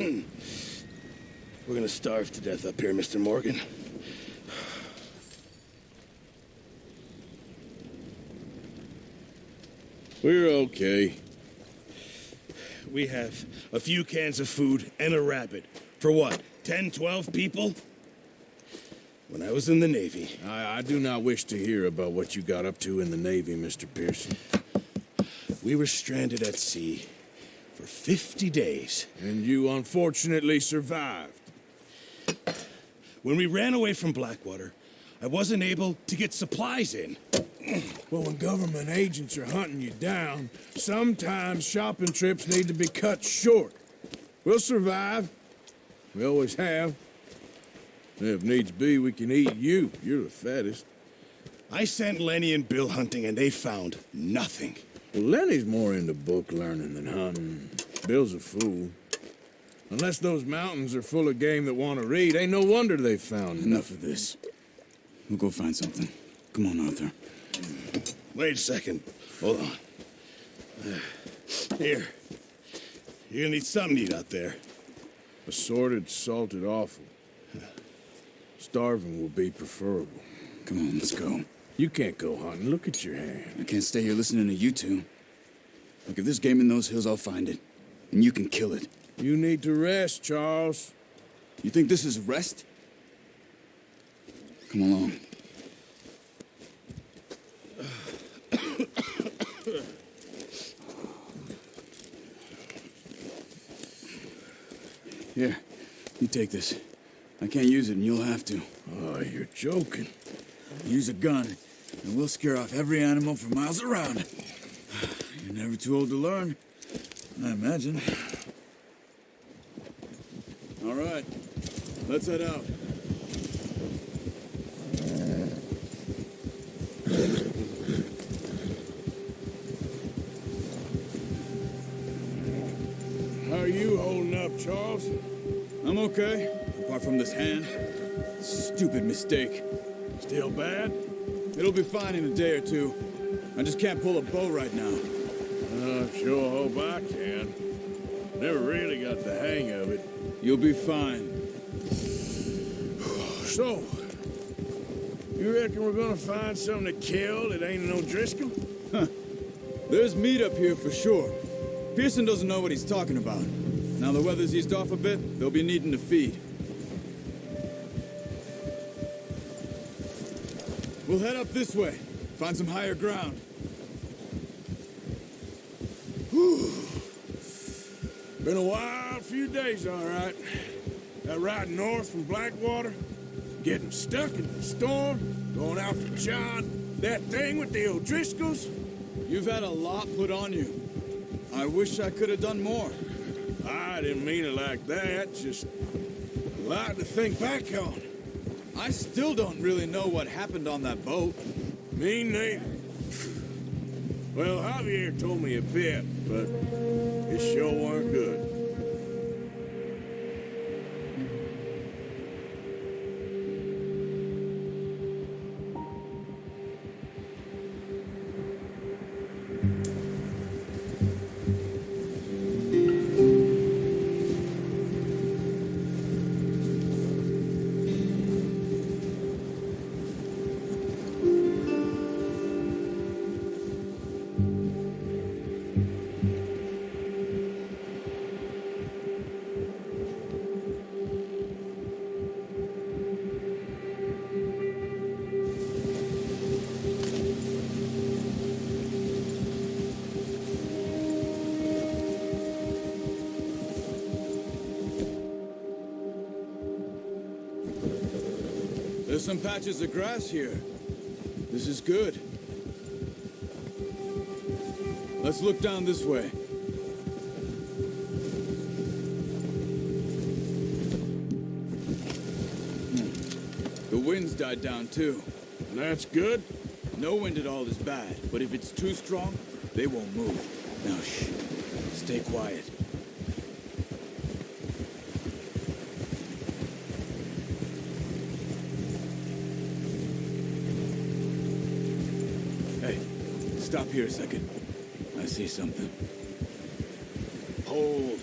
We're gonna starve to death up here, Mr. Morgan. We're okay. We have a few cans of food and a rabbit. For what, 10, 12 people? When I was in the Navy... I do not wish to hear about what you got up to in the Navy, Mr. Pearson. We were stranded at sea for 50 days. And you unfortunately survived. When we ran away from Blackwater, I wasn't able to get supplies in. Well, when government agents are hunting you down, sometimes shopping trips need to be cut short. We'll survive. We always have. If needs be, we can eat you. You're the fattest. I sent Lenny and Bill hunting, and they found nothing. Well, Lenny's more into book learning than hunting. Bill's a fool. Unless those mountains are full of game that want to read, ain't no wonder they found Enough of this. We'll go find something. Come on, Arthur. Wait a second. Hold on. Here. You're gonna need something to eat out there. Assorted, salted offal. Starving will be preferable. Come on, let's go. You can't go hunting. Look at your hand. I can't stay here listening to you two. Look, if there's game in those hills, I'll find it. And you can kill it. You need to rest, Charles. You think this is rest? Come along. Here, you take this. I can't use it, and you'll have to. Oh, you're joking. Use a gun, and we'll scare off every animal for miles around. You're never too old to learn, I imagine. All right, let's head out. How are you holding up, Charles? I'm okay, apart from this hand. Stupid mistake. Still bad? It'll be fine in a day or two. I just can't pull a bow right now. I sure hope I can. Never really got the hang of it. You'll be fine. So, you reckon we're gonna find something to kill that ain't no Driscoll? Huh. There's meat up here for sure. Pearson doesn't know what he's talking about. Now the weather's eased off a bit, they'll be needing to feed. We'll head up this way. Find some higher ground. Whew. Been a wild few days, all right. That ride north from Blackwater, getting stuck in the storm, going out for John, that thing with the O'Driscolls. You've had a lot put on you. I wish I could have done more. I didn't mean it like that, just a lot to think back on. I still don't really know what happened on that boat. Me neither. Well, Javier told me a bit, but it sure weren't good. There's some patches of grass here. This is good. Let's look down this way. The wind's died down too. That's good. No wind at all is bad, but if it's too strong, they won't move. Now shh. Stay quiet. Stop here a second. I see something. Hold.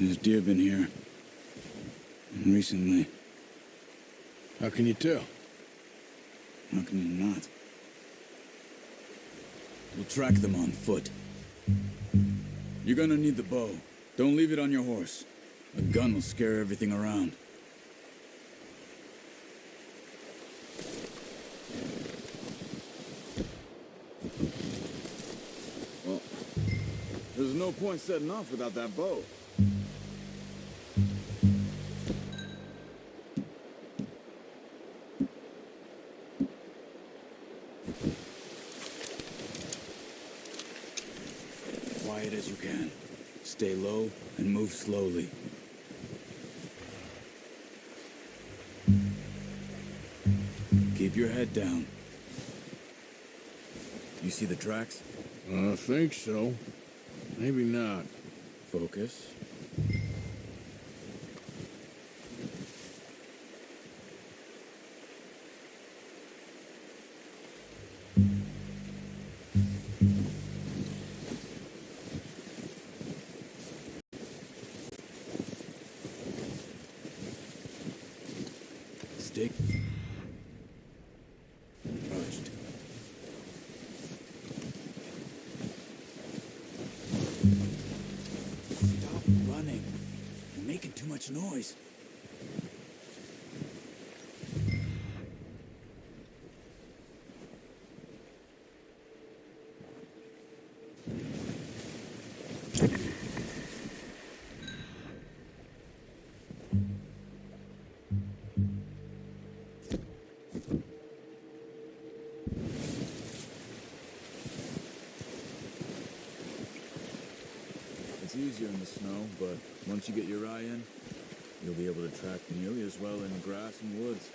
There's deer been here. And recently. How can you tell? How can you not? We'll track them on foot. You're gonna need the bow. Don't leave it on your horse. A gun will scare everything around. Well, there's no point setting off without that bow. Quiet as you can. Stay low and move slowly. Keep your head down. You see the tracks? I think so. Maybe not. Focus. Stick. Crouched. Stop running. You're making too much noise. It's easier in the snow, but once you get your eye in, you'll be able to track nearly as well in grass and woods.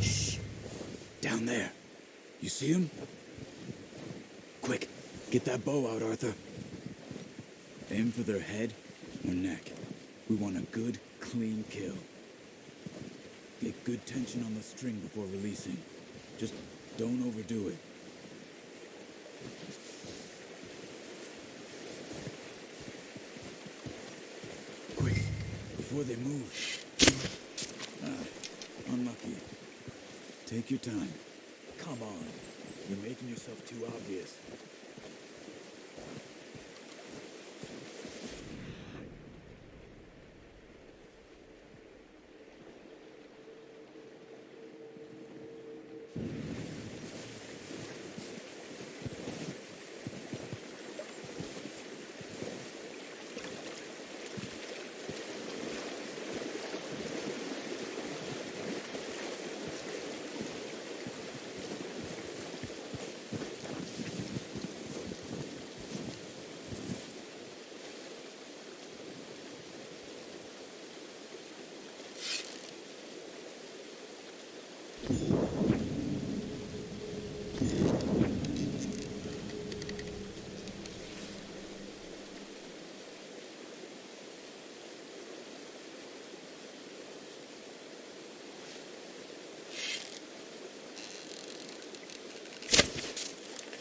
Shh. Down there. You see him? Quick, get that bow out, Arthur. Aim for their head or neck. We want a good, clean kill. Get good tension on the string before releasing. Just don't overdo it. Quick, before they move. Unlucky. Take your time. Come on. You're making yourself too obvious.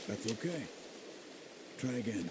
That's okay. Try again.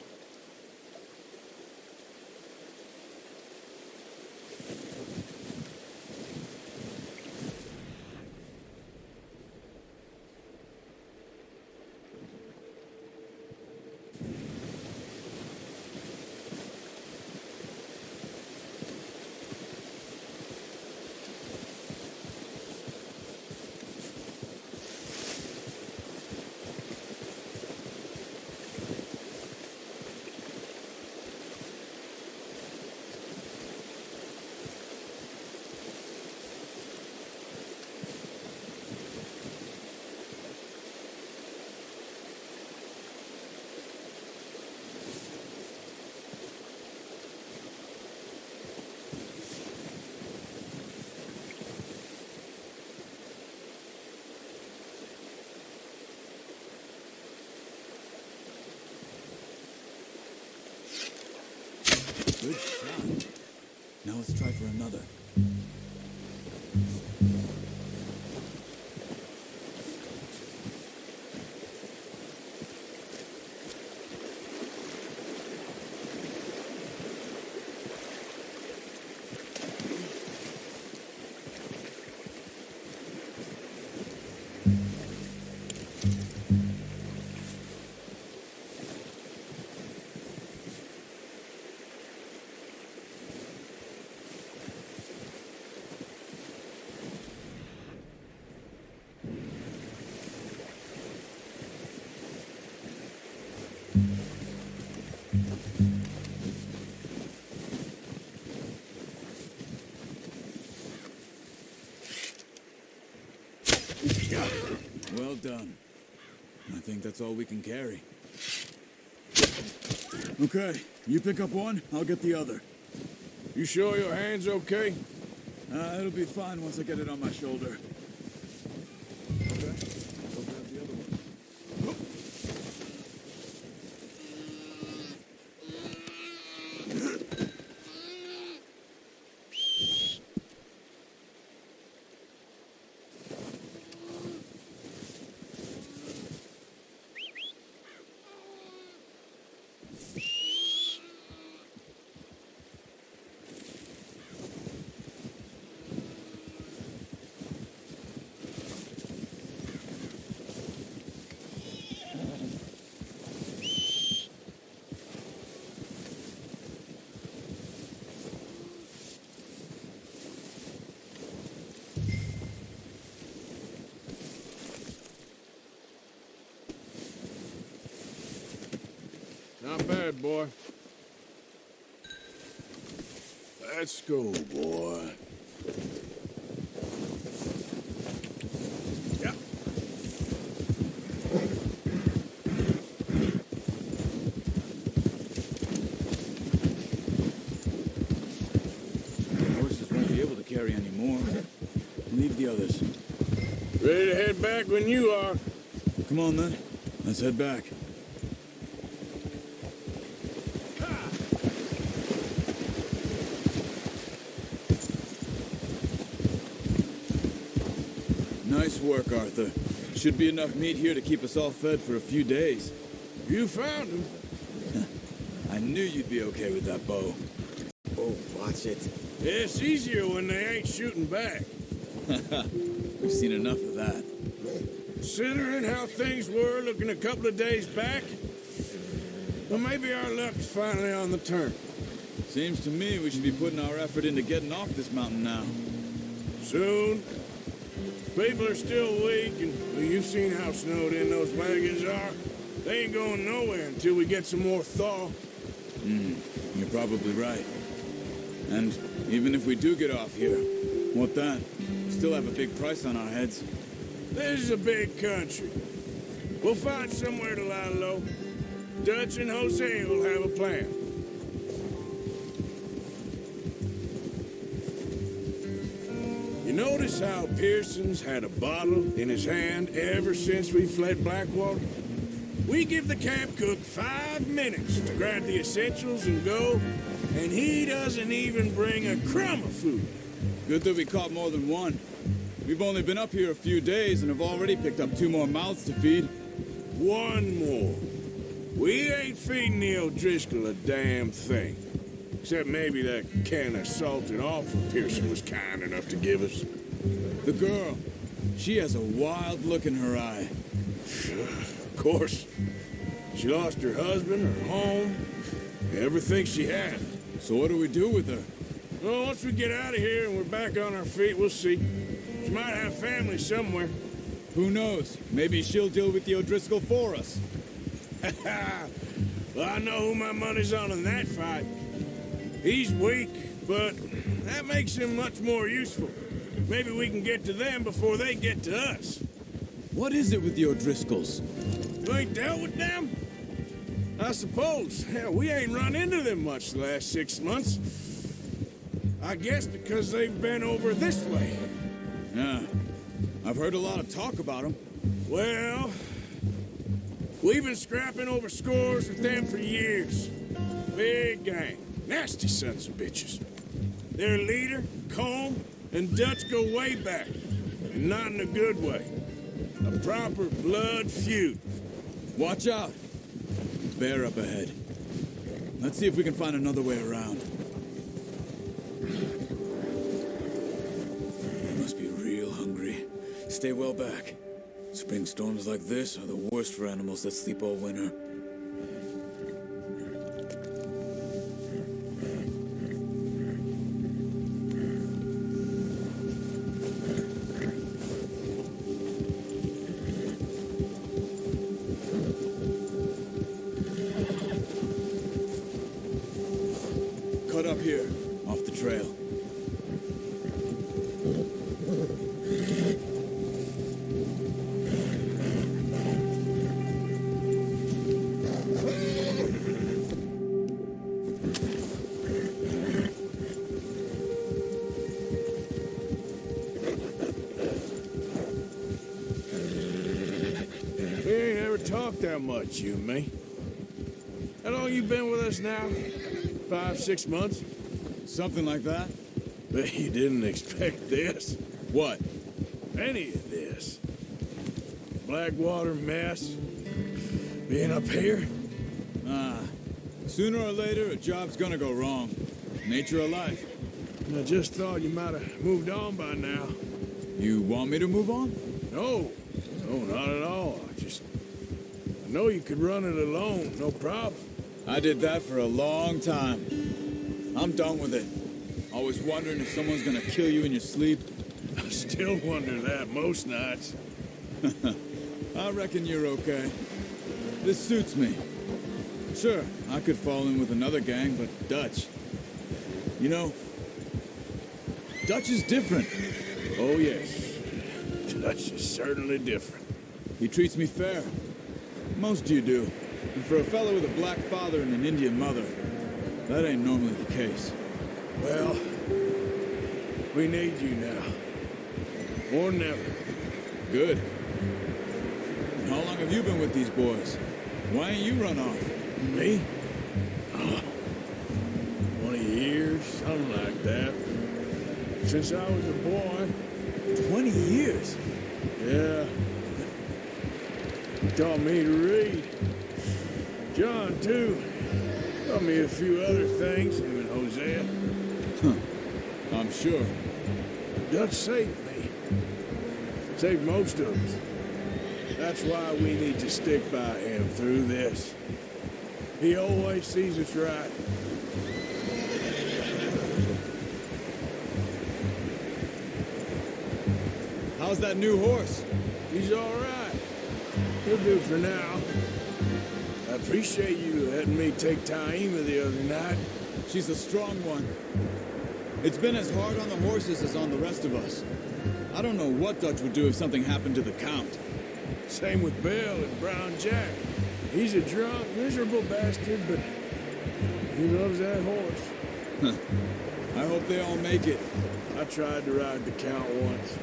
Good shot. Now let's try for another. Well done. I think that's all we can carry. Okay, you pick up one, I'll get the other. You sure your hand's okay? It'll be fine once I get it on my shoulder. Okay, I'll grab the other one. Not bad, boy. Let's go, boy. Yeah. Horses won't be able to carry any more. Leave the others. Ready to head back when you are. Come on, then. Let's head back. Nice work, Arthur. Should be enough meat here to keep us all fed for a few days. You found him. I knew you'd be okay with that bow. Oh, watch it. It's easier when they ain't shooting back. We've seen enough of that. Considering how things were looking a couple of days back, well, maybe our luck's finally on the turn. Seems to me we should be putting our effort into getting off this mountain now. Soon. People are still weak, and well, you've seen how snowed in those wagons are. They ain't going nowhere until we get some more thaw. You're probably right. And even if we do get off here, what then? We still have a big price on our heads. This is a big country. We'll find somewhere to lie low. Dutch and Jose will have a plan. You notice how Pearson's had a bottle in his hand ever since we fled Blackwater? We give the camp cook 5 minutes to grab the essentials and go, and he doesn't even bring a crumb of food. Good that we caught more than one. We've only been up here a few days and have already picked up 2 more mouths to feed. One more. We ain't feeding the O'Driscoll a damn thing. Except maybe that can of salted offal Pearson was kind enough to give us. The girl, she has a wild look in her eye. Of course. She lost her husband, her home, everything she had. So what do we do with her? Well, once we get out of here and we're back on our feet, we'll see. She might have family somewhere. Who knows? Maybe she'll deal with the O'Driscoll for us. Well, I know who my money's on in that fight. He's weak, but that makes him much more useful. Maybe we can get to them before they get to us. What is it with the O'Driscolls? You ain't dealt with them? I suppose. Hell, we ain't run into them much the last 6 months. I guess because they've been over this way. Yeah, I've heard a lot of talk about them. Well, we've been scrapping over scores with them for years. Big gang. Nasty sons of bitches. Their leader, Combe, and Dutch go way back. And not in a good way. A proper blood feud. Watch out. Bear up ahead. Let's see if we can find another way around. They must be real hungry. Stay well back. Spring storms like this are the worst for animals that sleep all winter. Cut up here, off the trail. talk that much, you and me. How long you been with us now? 5, 6 months? Something like that? Bet you didn't expect this. What? Any of this. Blackwater mess. Being up here. Sooner or later, a job's gonna go wrong. Nature of life. I just thought you might have moved on by now. You want me to move on? No, not at all. I know you could run it alone, no problem. I did that for a long time. I'm done with it. Always wondering if someone's gonna kill you in your sleep. I still wonder that most nights. I reckon you're okay. This suits me. Sure, I could fall in with another gang, but Dutch. You know, Dutch is different. Oh, yes. Dutch is certainly different. He treats me fair. Most you do. And for a fellow with a black father and an Indian mother, that ain't normally the case. Well, we need you now. More than ever. Good. And how long have you been with these boys? Why ain't you run off? Me? 20 years, something like that. Since I was a boy. 20 years? Yeah. He taught me to read. John, too. Taught me a few other things, him and Hosea. I'm sure. Dutch saved me. Saved most of us. That's why we need to stick by him through this. He always sees us right. How's that new horse? He's all right. He'll do for now. I appreciate you letting me take Taima the other night. She's a strong one. It's been as hard on the horses as on the rest of us. I don't know what Dutch would do if something happened to the Count. Same with Bill and Brown Jack. He's a drunk, miserable bastard, but he loves that horse. I hope they all make it. I tried to ride the Count once.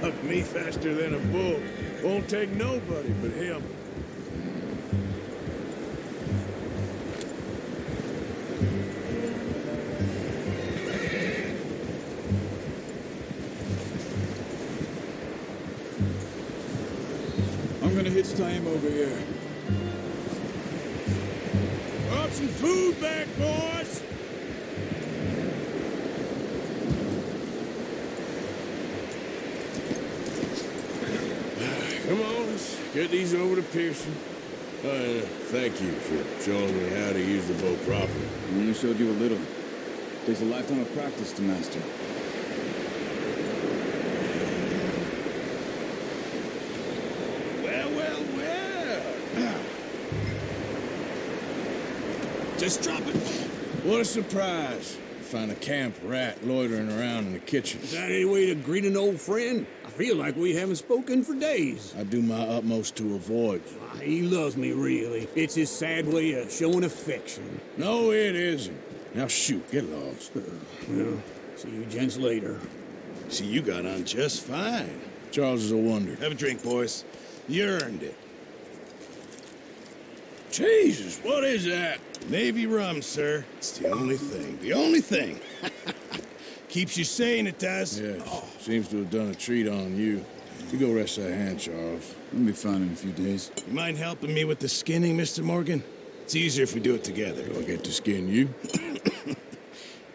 Hucked me faster than a bull. Won't take nobody but him. I'm gonna hitch time over here. Brought some food back, boys! Come on, let's get these over to Pearson. Thank you for showing me how to use the bow properly. I only showed you a little. Takes a lifetime of practice to master. Well. Just drop it. What a surprise. Find a camp rat loitering around in the kitchen. Is that any way to greet an old friend? I feel like we haven't spoken for days. I do my utmost to avoid you. He loves me, really. It's his sad way of showing affection. No, it isn't. Now shoot, get lost. Well, see you gents later. See, you got on just fine. Charles is a wonder. Have a drink, boys. You earned it. Jesus, what is that? Navy rum, sir. It's the only thing. The only thing. Keeps you sane, it does. Yes, seems to have done a treat on you. You go rest that hand, Charles. We'll be fine in a few days. You mind helping me with the skinning, Mr. Morgan? It's easier if we do it together. Do I get to skin you?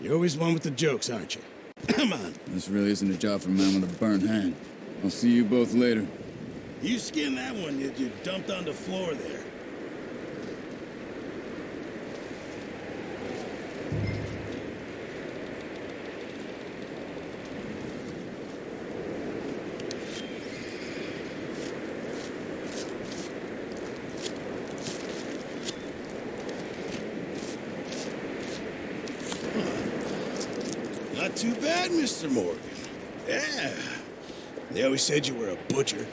You're always one with the jokes, aren't you? Come on. This really isn't a job for a man with a burned hand. I'll see you both later. You skinned that one you dumped on the floor there. Not too bad, Mr. Morgan. Yeah. They always said you were a butcher.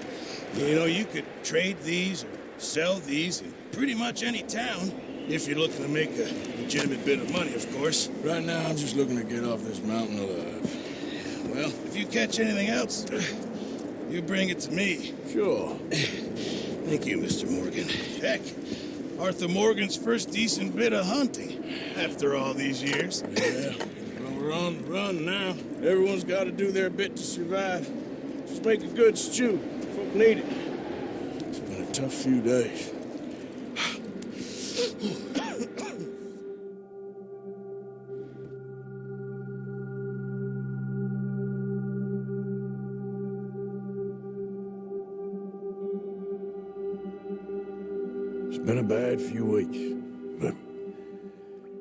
You know, you could trade these or sell these in pretty much any town, if you're looking to make a legitimate bit of money, of course. Right now, I'm just looking to get off this mountain alive. Well, if you catch anything else, you bring it to me. Sure. Thank you, Mr. Morgan. Heck, Arthur Morgan's first decent bit of hunting after all these years. Yeah, well, we're on the run now. Everyone's got to do their bit to survive. Just make a good stew. Folk need it. It's been a tough few days. It's been a bad few weeks, but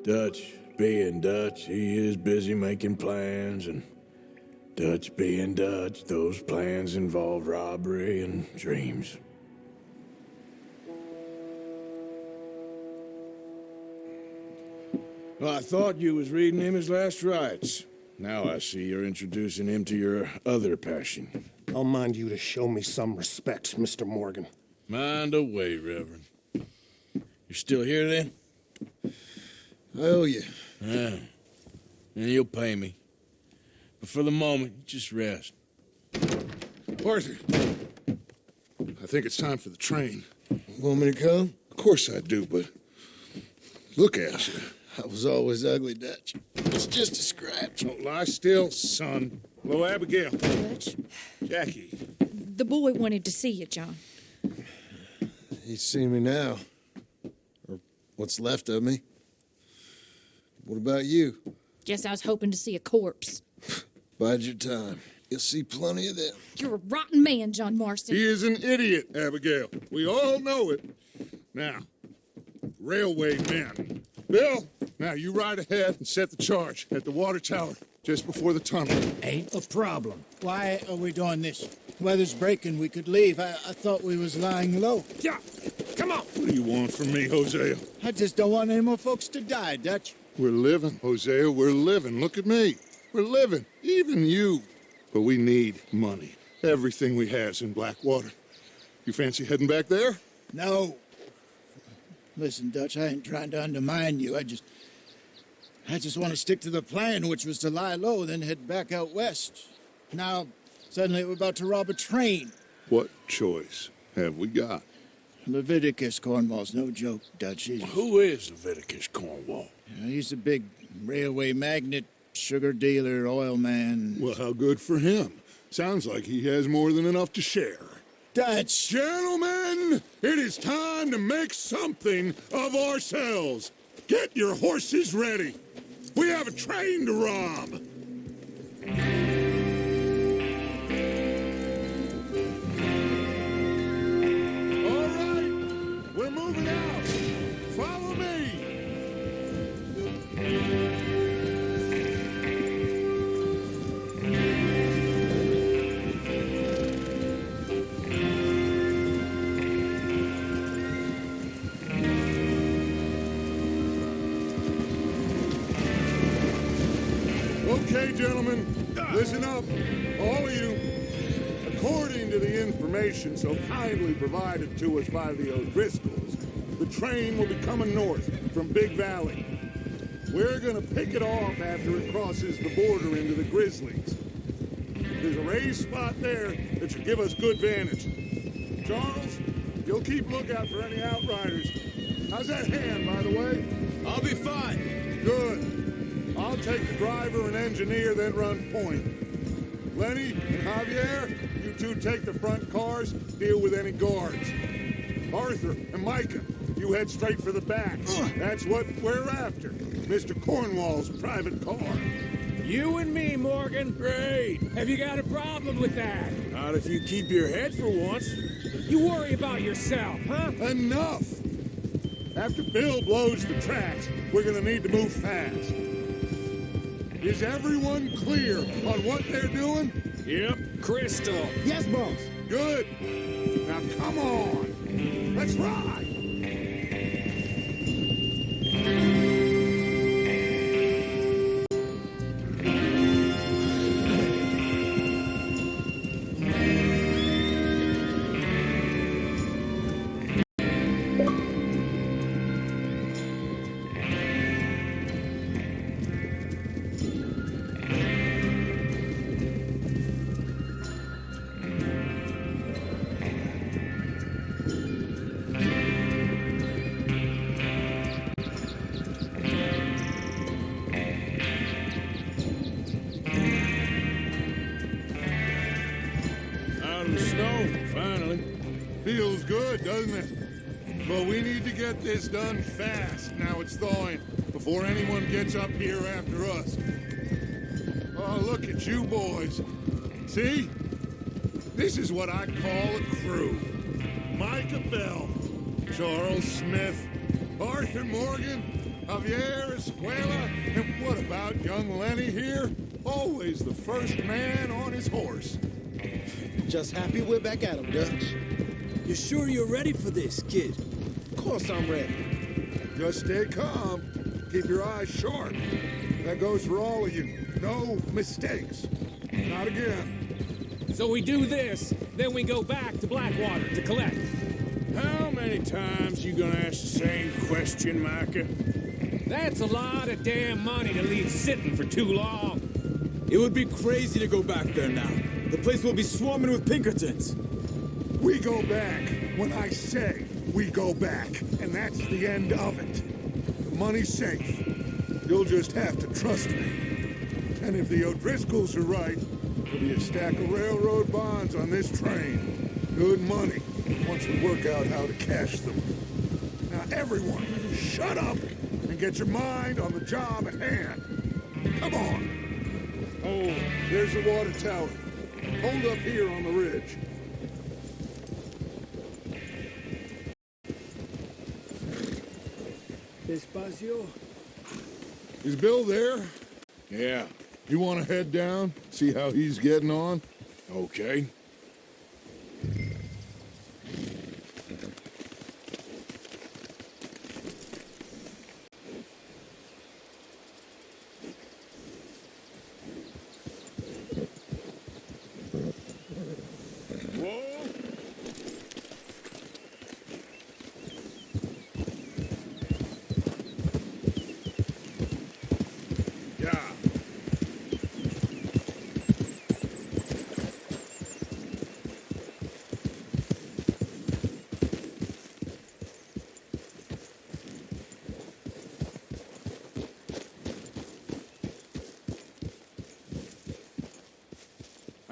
Dutch being Dutch, he is busy making plans, and Dutch being Dutch, those plans involve robbery and dreams. Well, I thought you was reading him his last rites. Now I see you're introducing him to your other passion. I'll mind you to show me some respect, Mr. Morgan. Mind away, Reverend. You're still here, then? I owe you. Yeah. And you'll pay me. But for the moment, just rest. Arthur, I think it's time for the train. Want me to come? Of course I do, but look at you. I was always ugly, Dutch. It's just a scratch. Don't lie still, son. Hello, Abigail. Dutch, Jackie. the boy wanted to see you, John. He's seen me now. Or what's left of me. What about you? Guess I was hoping to see a corpse. Bide your time. You'll see plenty of them. You're a rotten man, John Marston. He is an idiot, Abigail. We all know it. Now, railway men. Bill, now you ride ahead and set the charge at the water tower just before the tunnel. Ain't a problem. Why are we doing this? Weather's breaking. We could leave. I thought we was lying low. Yeah, come on. What do you want from me, Hosea? I just don't want any more folks to die, Dutch. We're living, Hosea. We're living. Look at me. We're living. Even you. But we need money. Everything we have's in Blackwater. You fancy heading back there? No. Listen, Dutch, I ain't trying to undermine you. I just want to stick to the plan, which was to lie low, then head back out west. Now, suddenly we're about to rob a train. What choice have we got? Leviticus Cornwall's no joke, Dutch. Who is Leviticus Cornwall? He's a big railway magnate, sugar dealer, oil man. Well, how good for him. Sounds like he has more than enough to share. Dutch! Gentlemen, it is time to make something of ourselves. Get your horses ready. We have a train to rob. All right, we're moving out. Follow me. Okay, gentlemen, listen up, all of you. According to the information so kindly provided to us by the O'Driscolls, the train will be coming north from Big Valley. We're gonna pick it off after it crosses the border into the Grizzlies. There's a raised spot there that should give us good vantage. Charles, you'll keep lookout for any outriders. How's that hand, by the way? I'll be fine. Good. I'll take the driver and engineer, then run point. Lenny and Javier, you two take the front cars, deal with any guards. Arthur and Micah, you head straight for the back. That's what we're after. Mr. Cornwall's private car. You and me, Morgan. Great. Have you got a problem with that? Not if you keep your head for once. You worry about yourself, huh? Enough! After Bill blows the tracks, we're gonna need to move fast. Is everyone clear on what they're doing? Yep. Crystal. Yes, boss. Good. Now come on. Let's ride. in the snow, finally. Feels good, doesn't it? But we need to get this done fast, now it's thawing, before anyone gets up here after us. Oh, look at you boys. See? This is what I call a crew. Micah Bell, Charles Smith, Arthur Morgan, Javier Escuela, and what about young Lenny here? Always the first man on his horse. Just happy we're back at him, Dutch. You sure you're ready for this, kid? Of course I'm ready. Just stay calm. Keep your eyes sharp. That goes for all of you. No mistakes. Not again. So we do this, then we go back to Blackwater to collect. How many times you gonna ask the same question, Micah? That's a lot of damn money to leave sitting for too long. It would be crazy to go back there now. The place will be swarming with Pinkertons. We go back when I say we go back, and that's the end of it. The money's safe. You'll just have to trust me. And if the O'Driscolls are right, there'll be a stack of railroad bonds on this train. Good money, once we work out how to cash them. Now everyone, shut up and get your mind on the job at hand. Come on. Oh, there's the water tower. Hold up here on the ridge. Despacio. Is Bill there? Yeah, You want to head down, see how he's getting on? okay.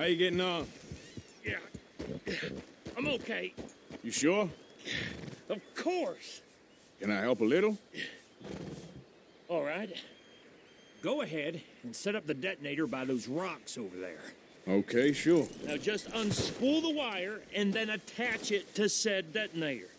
How you getting on? Yeah, I'm okay. You sure? Of course. Can I help a little? All right. Go ahead and set up the detonator by those rocks over there. Okay, sure. Now just unspool the wire and then attach it to said detonator.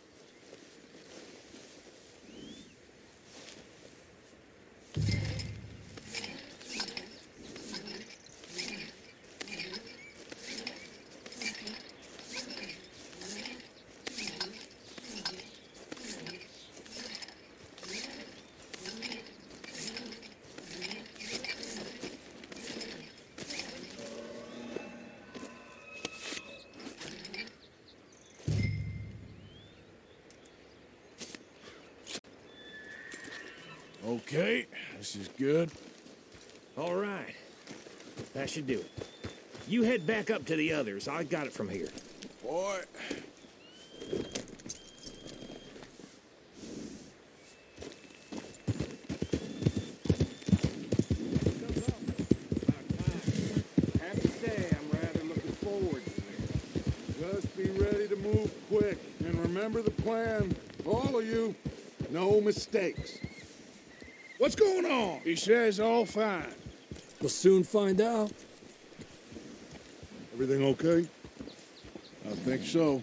Okay, this is good. All right. That should do it. You head back up to the others. I got it from here. Boy. Have to say, I'm rather looking forward to this. Just be ready to move quick. And remember the plan. All of you, no mistakes. What's going on? He says all fine. We'll soon find out. Everything okay? I think so.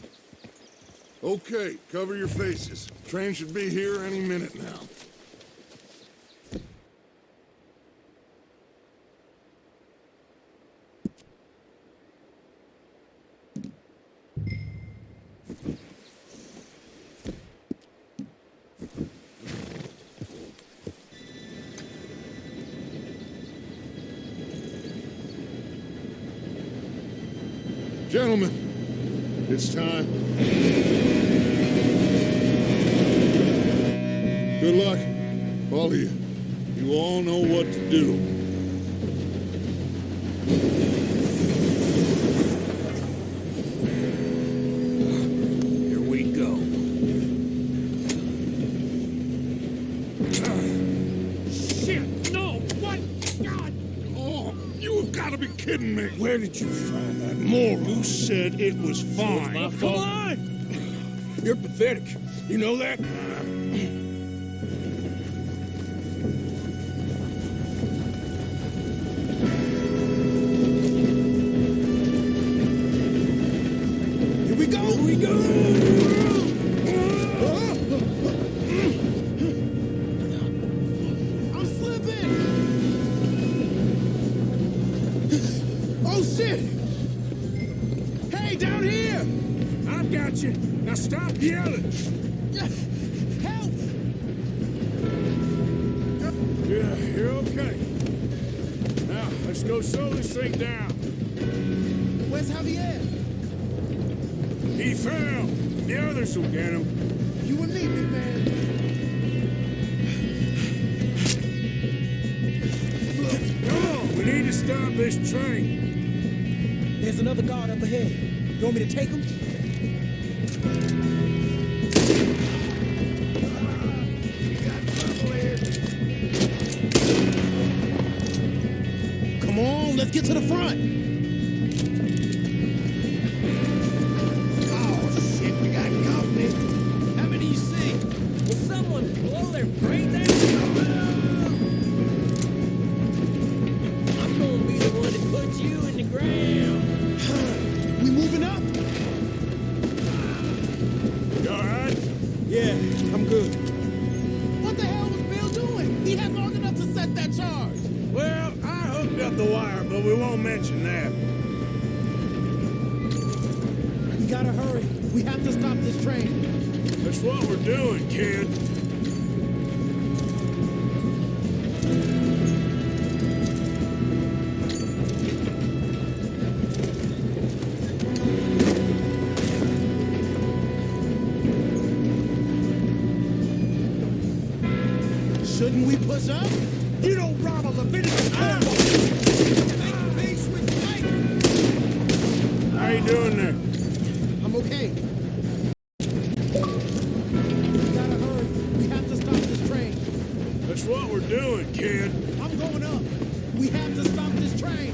Okay, cover your faces. Train should be here any minute now. Gentlemen, it's time. Good luck, all of you. You all know what to do. Here we go. Shit! No! What? God! Oh, you have got to be kidding! kidding me? Where did you find that moron? Who said it was fine? My fault. Come on! You're pathetic. You know that? Here we go! Here we go! I'm slipping! Oh, shit! Hey, down here! I've got you. Now stop yelling. Help! Yeah, you're okay. Now, let's go slow this thing down. Where's Javier? He fell. The others will get him. You and me, big man. Come on, we need to stop this train. There's another guard up ahead. You want me to take him? Come on, let's get to the front. Oh, shit, we got company. How many you see? Will someone blow their brains out? I'm gonna be the one to put you in the ground. We moving up? You all right? Yeah, I'm good. What the hell was Bill doing? He had long enough to set that charge. Well, I hooked up the wire, but we won't mention that. We gotta hurry. We have to stop this train. That's what we're doing, kid. Shouldn't we push up? You don't rob a Leviticus animal. Make peace with Mike. How you doing there? I'm okay. We gotta hurry. We have to stop this train. That's what we're doing, kid. I'm going up. We have to stop this train.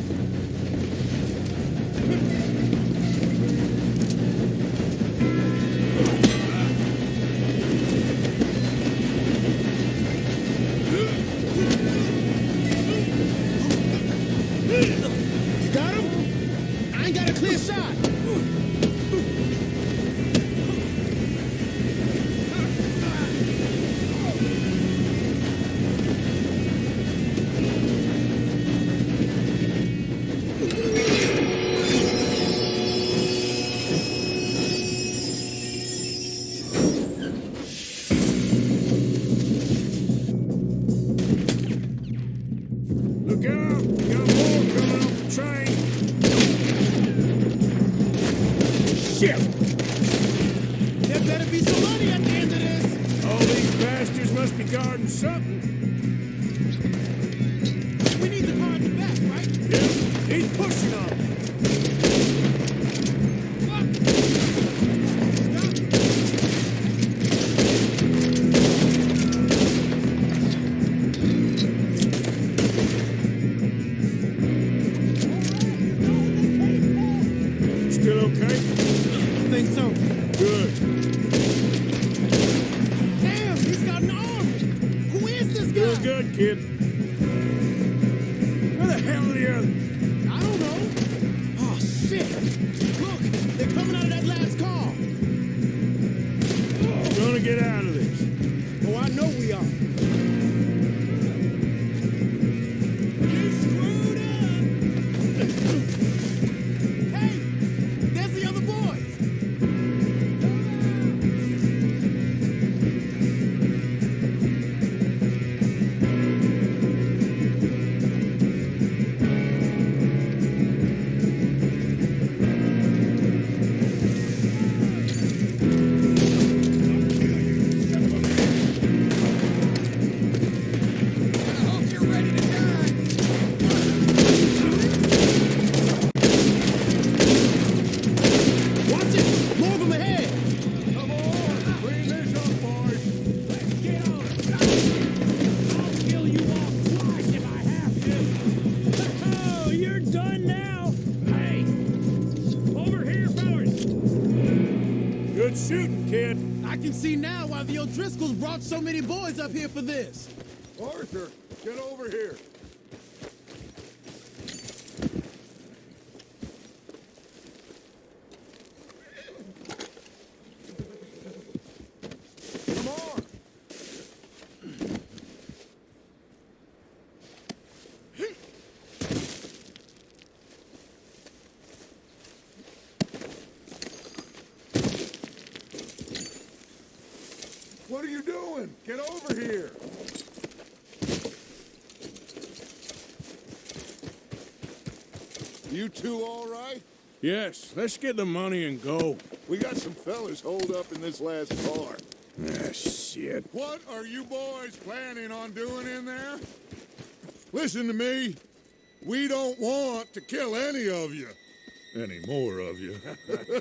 You got him? I ain't got a clear shot. Look out! We got more coming off the train. Shit! There better be some money at the end of this. All these bastards must be guarding something. We need the car in the back, right? Yeah, he's pushing on me. Still okay? I think so. Good. Damn, he's got an army. Who is this guy? Doing good, kid. Where the hell are the others? I don't know. Oh, shit. Look, they're coming out of that last car. We're gonna get out of this. Oh, I know we are. You screwed up. Hey, there's the other boys. Good shooting, kid. I can see now why the O'Driscolls brought so many boys up here for this. Arthur, get over here. Come on. What are you doing? Get over here. You two all right? Yes, let's get the money and go. We got some fellas holed up in this last car. Ah, shit. What are you boys planning on doing in there? Listen to me. We don't want to kill any of you. Any more of you.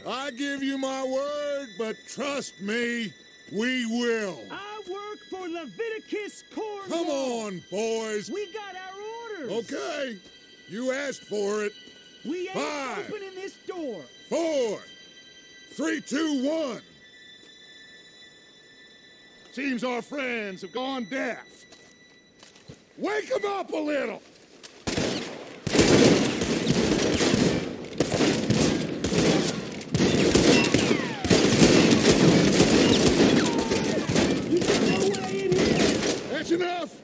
I give you my word, but trust me, we will. I work for Leviticus Cornwall. Come on, boys. We got our orders. Okay. You asked for it. We ain't 5, opening this door. 4, 3, 2, 1. Seems our friends have gone deaf. Wake them up a little. That's enough.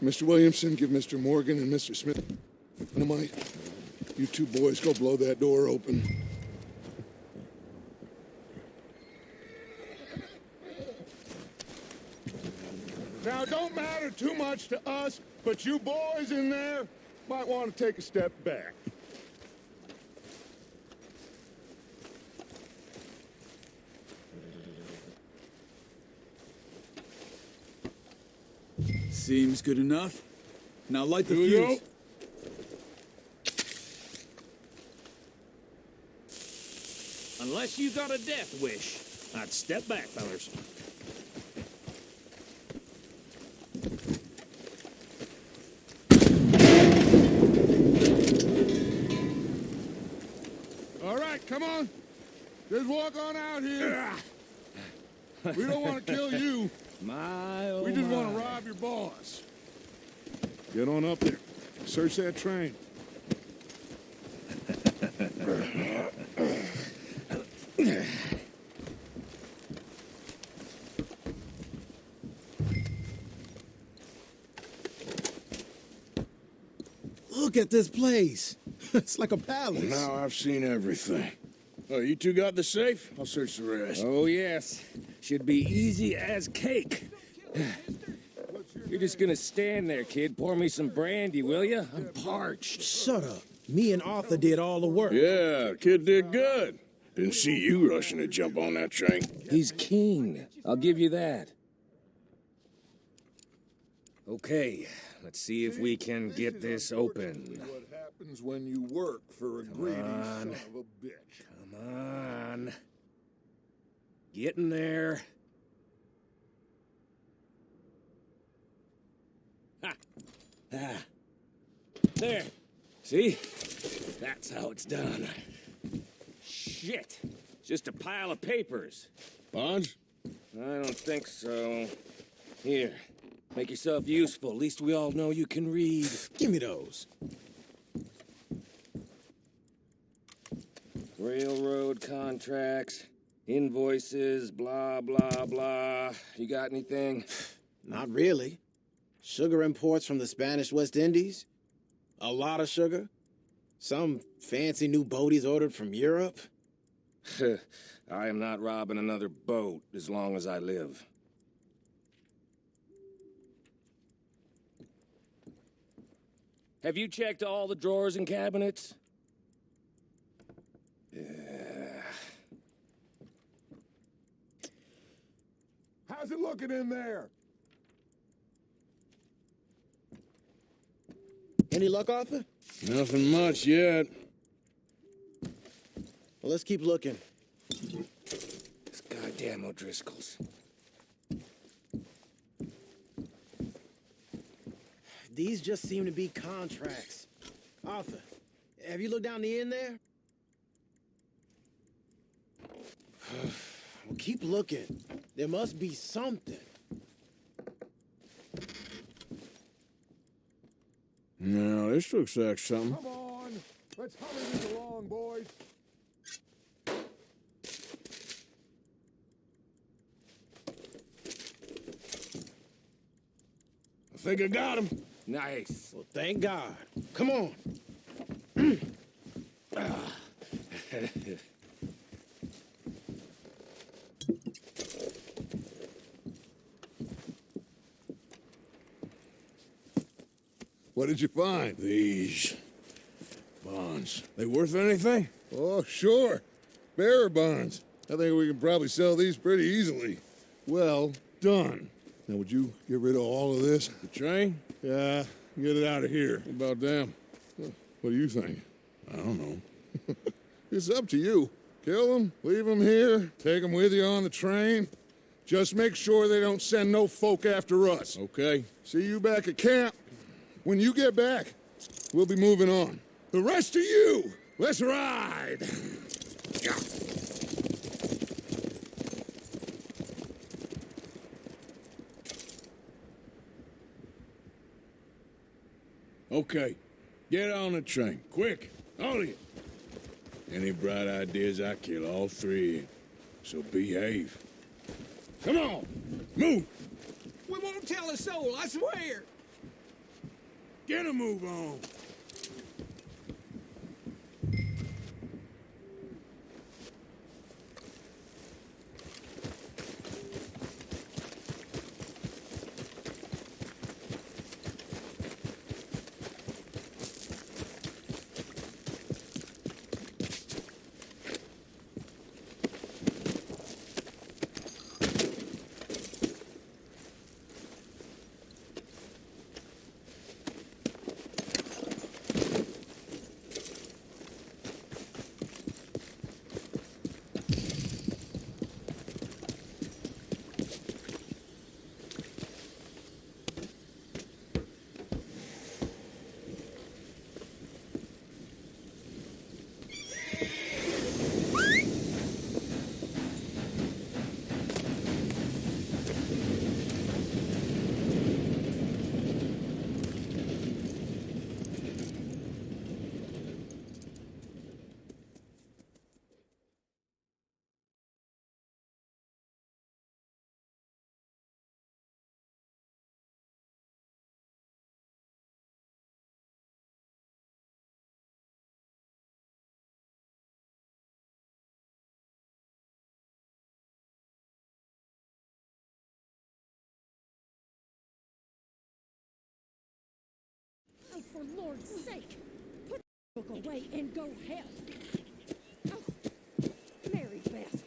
Mr. Williamson, give Mr. Morgan and Mr. Smith dynamite. You two boys go blow that door open. Now, it don't matter too much to us, but you boys in there might want to take a step back. Seems good enough. Now light the Here we fuse. go. Unless you got a death wish, I'd step back, fellers. All right, come on. Just walk on out here. We don't want to kill you. We just want to rob your boss. Get on up there. Search that train. Look at this place. It's like a palace. Now I've seen everything. Oh, you two got the safe? I'll search the rest. Oh, yes. Should be easy as cake. You're just gonna stand there, kid. Pour me some brandy, will you? I'm parched. Shut up. Me and Arthur did all the work. Yeah, kid did good. Didn't see you rushing to jump on that train. He's keen. I'll give you that. Okay, let's see if we can get this open. What happens when you work for a greedy son of a bitch? Come on. Getting there. Ha! Ah. There. See? That's how it's done. Shit. Just a pile of papers. Bonds? I don't think so. Here. Make yourself useful. At least we all know you can read. Give me those. Railroad contracts, invoices, blah, blah, blah. You got anything? Not really. Sugar imports from the Spanish West Indies. A lot of sugar. Some fancy new boat he's ordered from Europe. I am not robbing another boat as long as I live. Have you checked all the drawers and cabinets? How's it looking in there? Any luck, Arthur? Nothing much yet. Well, let's keep looking. These goddamn O'Driscolls. These just seem to be contracts. Arthur, have you looked down the end there? keep looking. There must be something. No, this looks like something. Come on, let's hurry this along, boys. I think I got him. Nice. Well, thank God. Come on. What did you find? These bonds. They worth anything? Oh, sure. Bearer bonds. I think we can probably sell these pretty easily. Well done. Now, would you get rid of all of this? The train? Yeah, get it out of here. What about them? What do you think? I don't know. It's up to you. Kill them, leave them here, take them with you on the train. Just make sure they don't send no folk after us. Okay. See you back at camp. When you get back, we'll be moving on. The rest of you, let's ride! Okay. Get on the train. Quick. All of you. Any bright ideas, I kill all three. So behave. Come on. Move. We won't tell a soul, I swear. Get a move on. Oh, for Lord's sake, put the book away and go help. Oh, Mary Beth.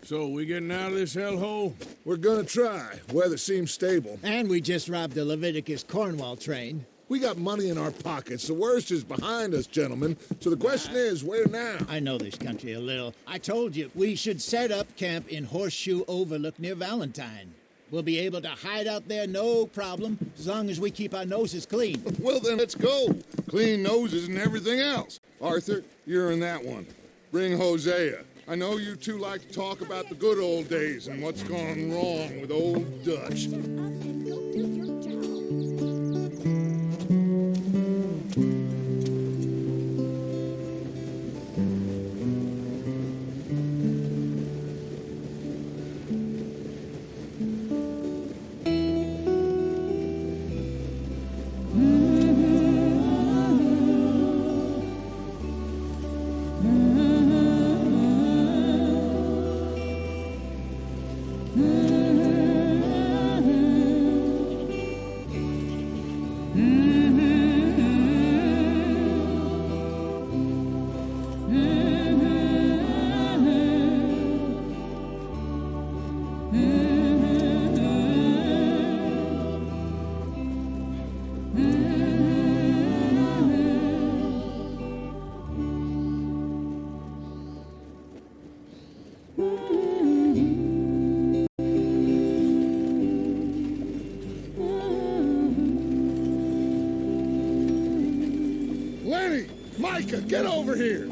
So, we getting out of this hellhole? We're gonna try. Weather seems stable. And we just robbed the Leviticus Cornwall train. We got money in our pockets. The worst is behind us, gentlemen. So the question is, where now? I know this country a little. I told you, we should set up camp in Horseshoe Overlook near Valentine. We'll be able to hide out there, no problem, as long as we keep our noses clean. Well, then let's go. Clean noses and everything else. Arthur, you're in that one. Bring Hosea. I know you two like to talk about the good old days and what's gone wrong with old Dutch. Get over here!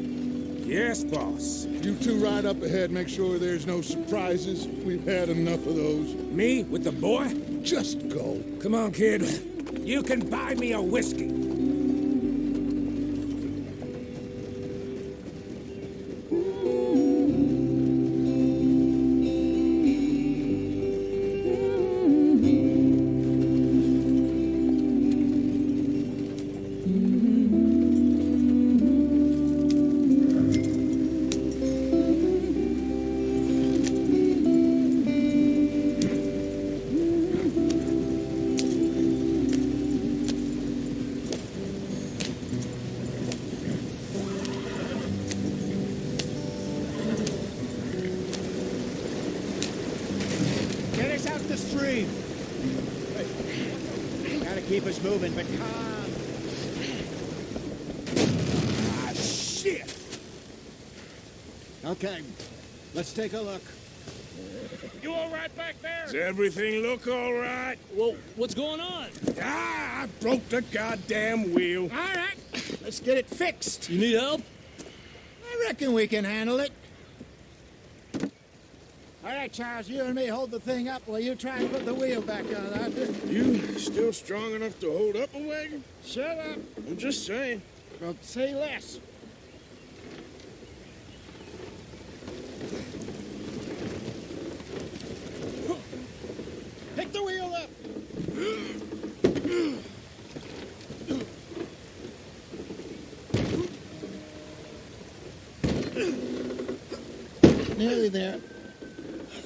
Yes, boss. You two ride up ahead, make sure there's no surprises. We've had enough of those. Me with the boy? Just go. Come on, kid. You can buy me a whiskey. Keep us moving, but calm. Ah, shit! Okay, let's take a look. You all right back there? Does everything look all right? Well, what's going on? Ah, I broke the goddamn wheel. All right, let's get it fixed. You need help? I reckon we can handle it. All right, Charles, you and me hold the thing up while you try and put the wheel back on, Arthur. You still strong enough to hold up a wagon? Shut up. I'm just saying. Well, say less. Pick the wheel up. Nearly there.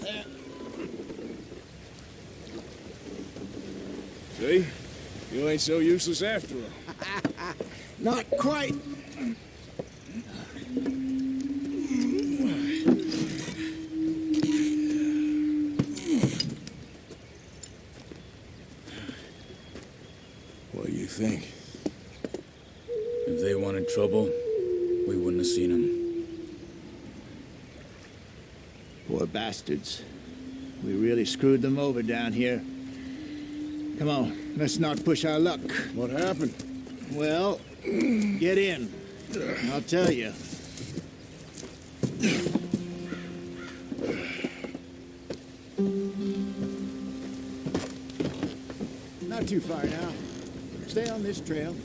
There. See? You ain't so useless after all. Not quite. What do you think? If they wanted trouble, we wouldn't have seen them. Poor bastards. We really screwed them over down here. Come on, let's not push our luck. What happened? Well, get in. I'll tell you. Not too far now. Stay on this trail.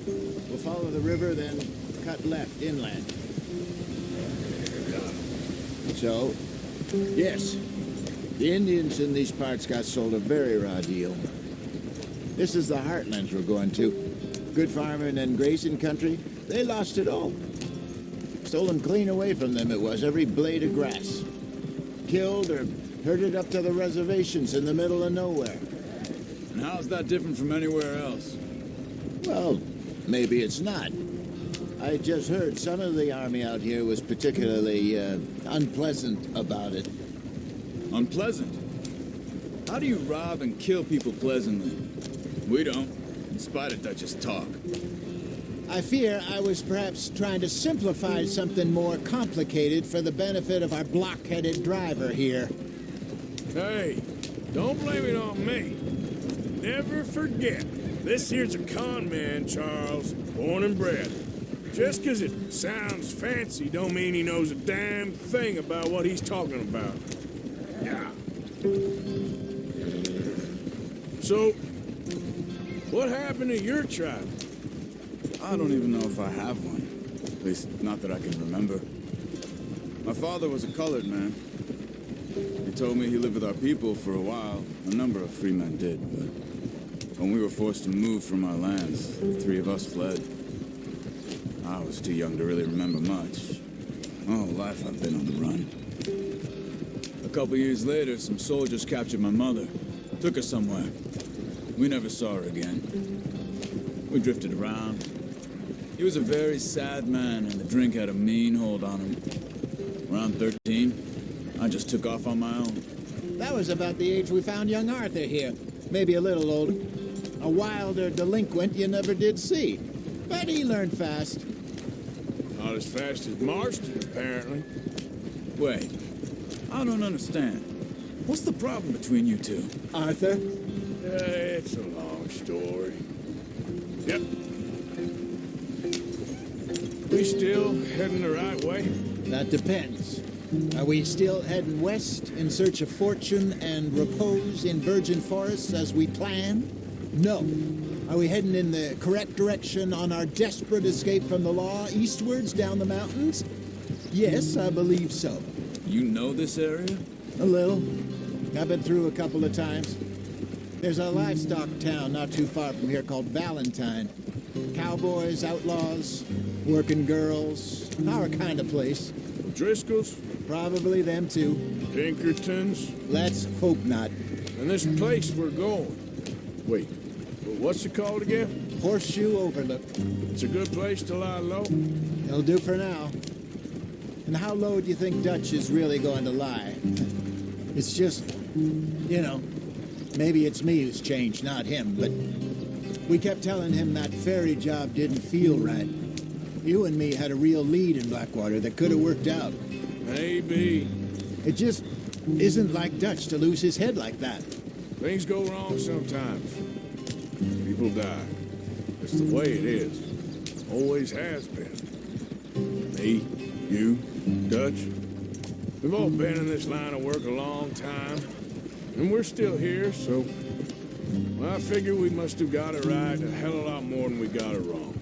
We'll follow the river, then cut left inland. So, yes, the Indians in these parts got sold a very raw deal. This is the heartlands we're going to. Good farming and grazing country, they lost it all. Stolen clean away from them it was, every blade of grass. Killed or herded up to the reservations in the middle of nowhere. And how's that different from anywhere else? Well, maybe it's not. I just heard some of the army out here was particularly unpleasant about it. Unpleasant? How do you rob and kill people pleasantly? We don't, in spite of Dutch's talk. I fear I was perhaps trying to simplify something more complicated for the benefit of our block-headed driver here. Hey, don't blame it on me. Never forget, this here's a con man, Charles, born and bred. Just 'cause it sounds fancy don't mean he knows a damn thing about what he's talking about. Yeah. So, what happened to your tribe? I don't even know if I have one. At least, not that I can remember. My father was a colored man. He told me he lived with our people for a while. A number of free men did, but when we were forced to move from our lands, the three of us fled. I was too young to really remember much. My whole life I've been on the run. A couple years later, some soldiers captured my mother. Took her somewhere. We never saw her again. We drifted around. He was a very sad man, and the drink had a mean hold on him. Around 13, I just took off on my own. That was about the age we found young Arthur here. Maybe a little older. A wilder delinquent you never did see. But he learned fast. Not as fast as Marston, apparently. Wait, I don't understand. What's the problem between you two? Arthur? It's a long story. Yep. We still heading the right way? That depends. Are we still heading west in search of fortune and repose in virgin forests as we planned? No. Are we heading in the correct direction on our desperate escape from the law eastwards down the mountains? Yes, I believe so. You know this area? A little. I've been through a couple of times. There's a livestock town not too far from here called Valentine. Cowboys, outlaws, working girls, our kind of place. Driscoll's? Probably them too. Pinkertons? Let's hope not. And this place we're going. Wait, what's it called again? Horseshoe Overlook. It's a good place to lie low? It'll do for now. And how low do you think Dutch is really going to lie? It's just, you know, maybe it's me who's changed, not him, but we kept telling him that ferry job didn't feel right. You and me had a real lead in Blackwater that could have worked out. Maybe. It just isn't like Dutch to lose his head like that. Things go wrong sometimes. People die. It's the way it is. Always has been. Me, you, Dutch. We've all been in this line of work a long time. And we're still here, so... Well, I figure we must have got it right a hell of a lot more than we got it wrong.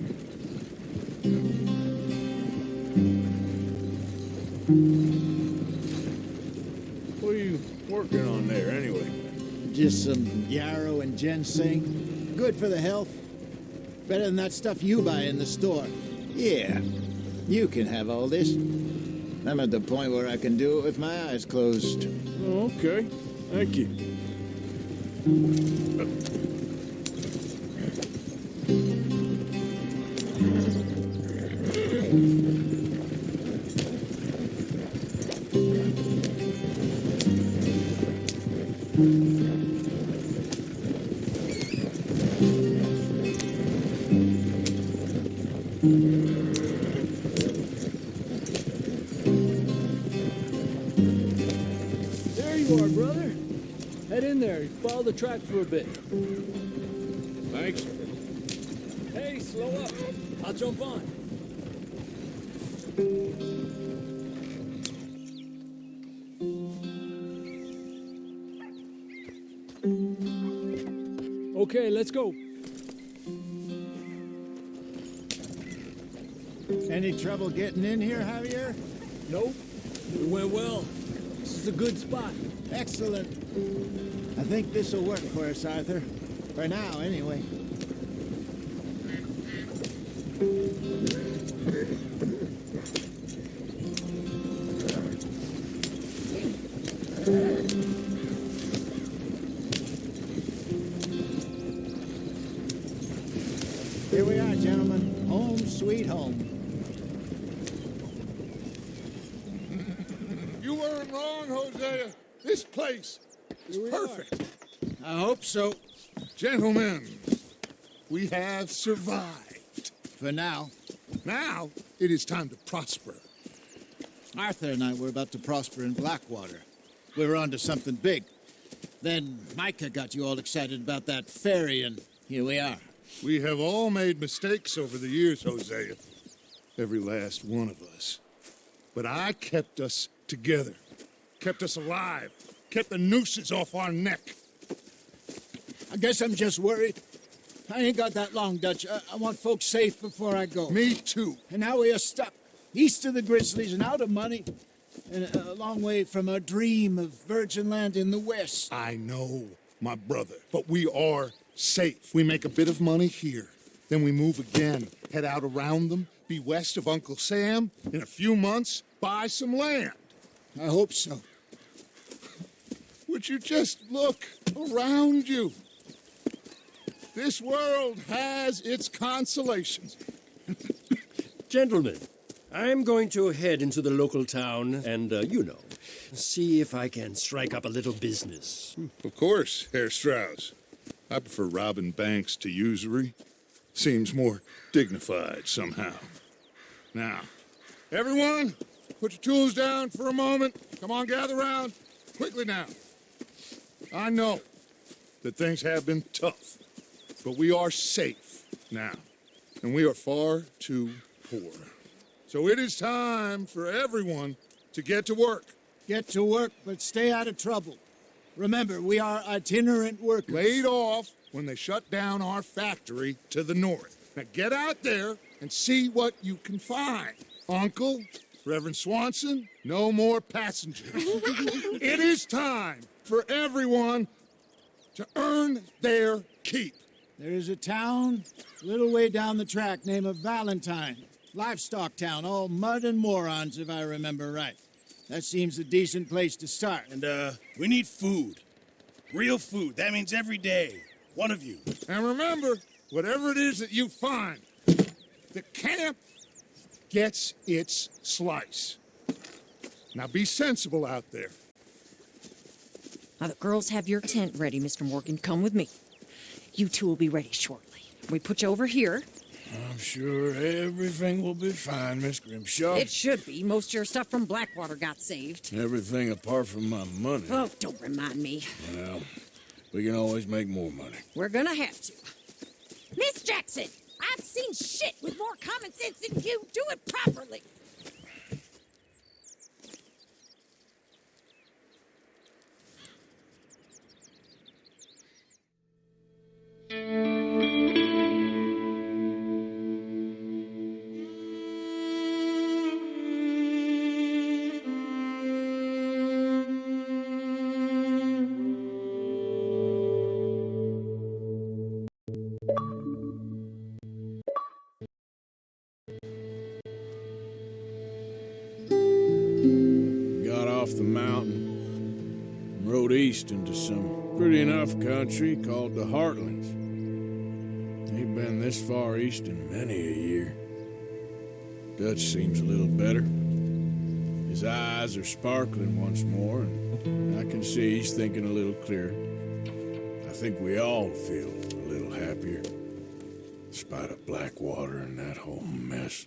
What are you working on there, anyway? Just some yarrow and ginseng. Good for the health. Better than that stuff you buy in the store. Yeah, you can have all this. I'm at the point where I can do it with my eyes closed. Oh, okay. Thank you. There you are, brother. Head in there. Follow the track for a bit. Thanks. Hey, slow up. I'll jump on. Okay, let's go. Any trouble getting in here, Javier? Nope. It went well. This is a good spot. Excellent. I think this will work for us, Arthur. For now, anyway. Here we are, gentlemen. Home sweet home. You weren't wrong, Hosea. This place is perfect. I hope so. Gentlemen, we have survived. For now. Now, it is time to prosper. Arthur and I were about to prosper in Blackwater. We were on to something big. Then Micah got you all excited about that ferry, and here we are. We have all made mistakes over the years, Hosea. Every last one of us. But I kept us together. Kept us alive. Kept the nooses off our neck. I guess I'm just worried. I ain't got that long, Dutch. I want folks safe before I go. Me too. And now we are stuck. East of the Grizzlies and out of money. And a long way from our dream of virgin land in the west. I know, my brother. But we are safe. We make a bit of money here. Then we move again. Head out around them. Be west of Uncle Sam. In a few months, buy some land. I hope so. Would you just look around you? This world has its consolations. Gentlemen, I'm going to head into the local town and, see if I can strike up a little business. Of course, Herr Strauss. I prefer robbing banks to usury. Seems more dignified somehow. Now, everyone, put your tools down for a moment. Come on, gather round. Quickly now. I know that things have been tough, but we are safe now, and we are far too poor. So it is time for everyone to get to work. Get to work, but stay out of trouble. Remember, we are itinerant workers. Laid off when they shut down our factory to the north. Now get out there and see what you can find. Uncle, Reverend Swanson, no more passengers. It is time for everyone to earn their keep. There is a town a little way down the track named Valentine. Livestock town, all mud and morons, if I remember right. That seems a decent place to start. And, we need food. Real food. That means every day. One of you. And remember, whatever it is that you find, the camp gets its slice. Now be sensible out there. Now the girls have your tent ready, Mr. Morgan. Come with me. You two will be ready shortly. We put you over here. I'm sure everything will be fine, Miss Grimshaw. It should be. Most of your stuff from Blackwater got saved. Everything apart from my money. Oh, don't remind me. Well, we can always make more money. We're gonna have to. Miss Jackson, I've seen shit with more common sense than you. Do it properly. Off the mountain, rode east into some pretty enough country called the Heartlands. Ain't been this far east in many a year. Dutch seems a little better. His eyes are sparkling once more, and I can see he's thinking a little clearer. I think we all feel a little happier, in spite of Blackwater and that whole mess.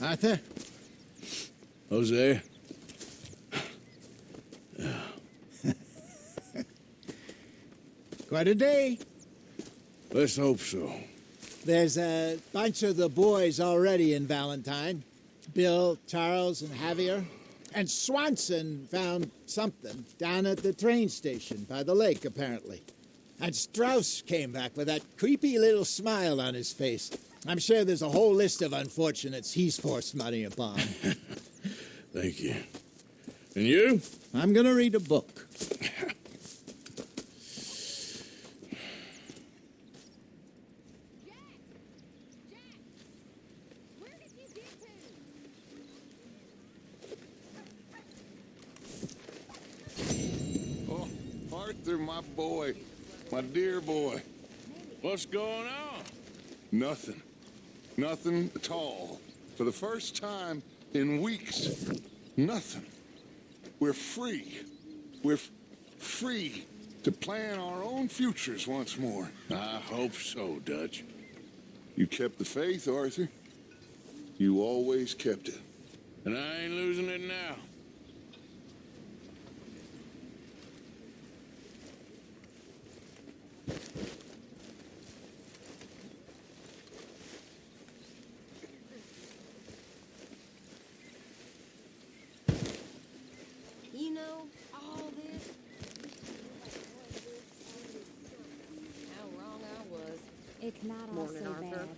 Arthur? Jose? Quite a day. Let's hope so. There's a bunch of the boys already in Valentine. Bill, Charles, and Javier. And Swanson found something down at the train station by the lake, apparently. And Strauss came back with that creepy little smile on his face. I'm sure there's a whole list of unfortunates he's forced money upon. Thank you. And you? I'm gonna read a book. Oh, Arthur, my boy. My dear boy. What's going on? Nothing. Nothing at all. For the first time in weeks, nothing. We're free. We're free to plan our own futures once more. I hope so, Dutch. You kept the faith, Arthur. You always kept it. And I ain't losing it now. You know, all this... How wrong I was. It's not all Morning, so Arthur. bad.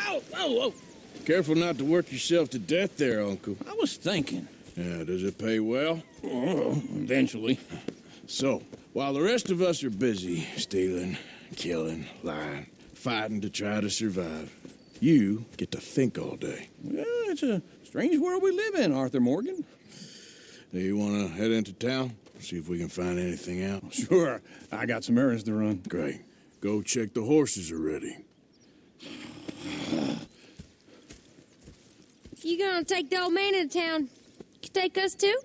Ow! Whoa, whoa! Careful not to work yourself to death there, Uncle. I was thinking. Yeah, does it pay well? Oh, eventually. So, while the rest of us are busy stealing, killing, lying, fighting to try to survive, you get to think all day. Well, it's a strange world we live in, Arthur Morgan. Do you want to head into town? See if we can find anything out? Sure. I got some errands to run. Great. Go check the horses are ready. You gonna take the old man into town? You take us too?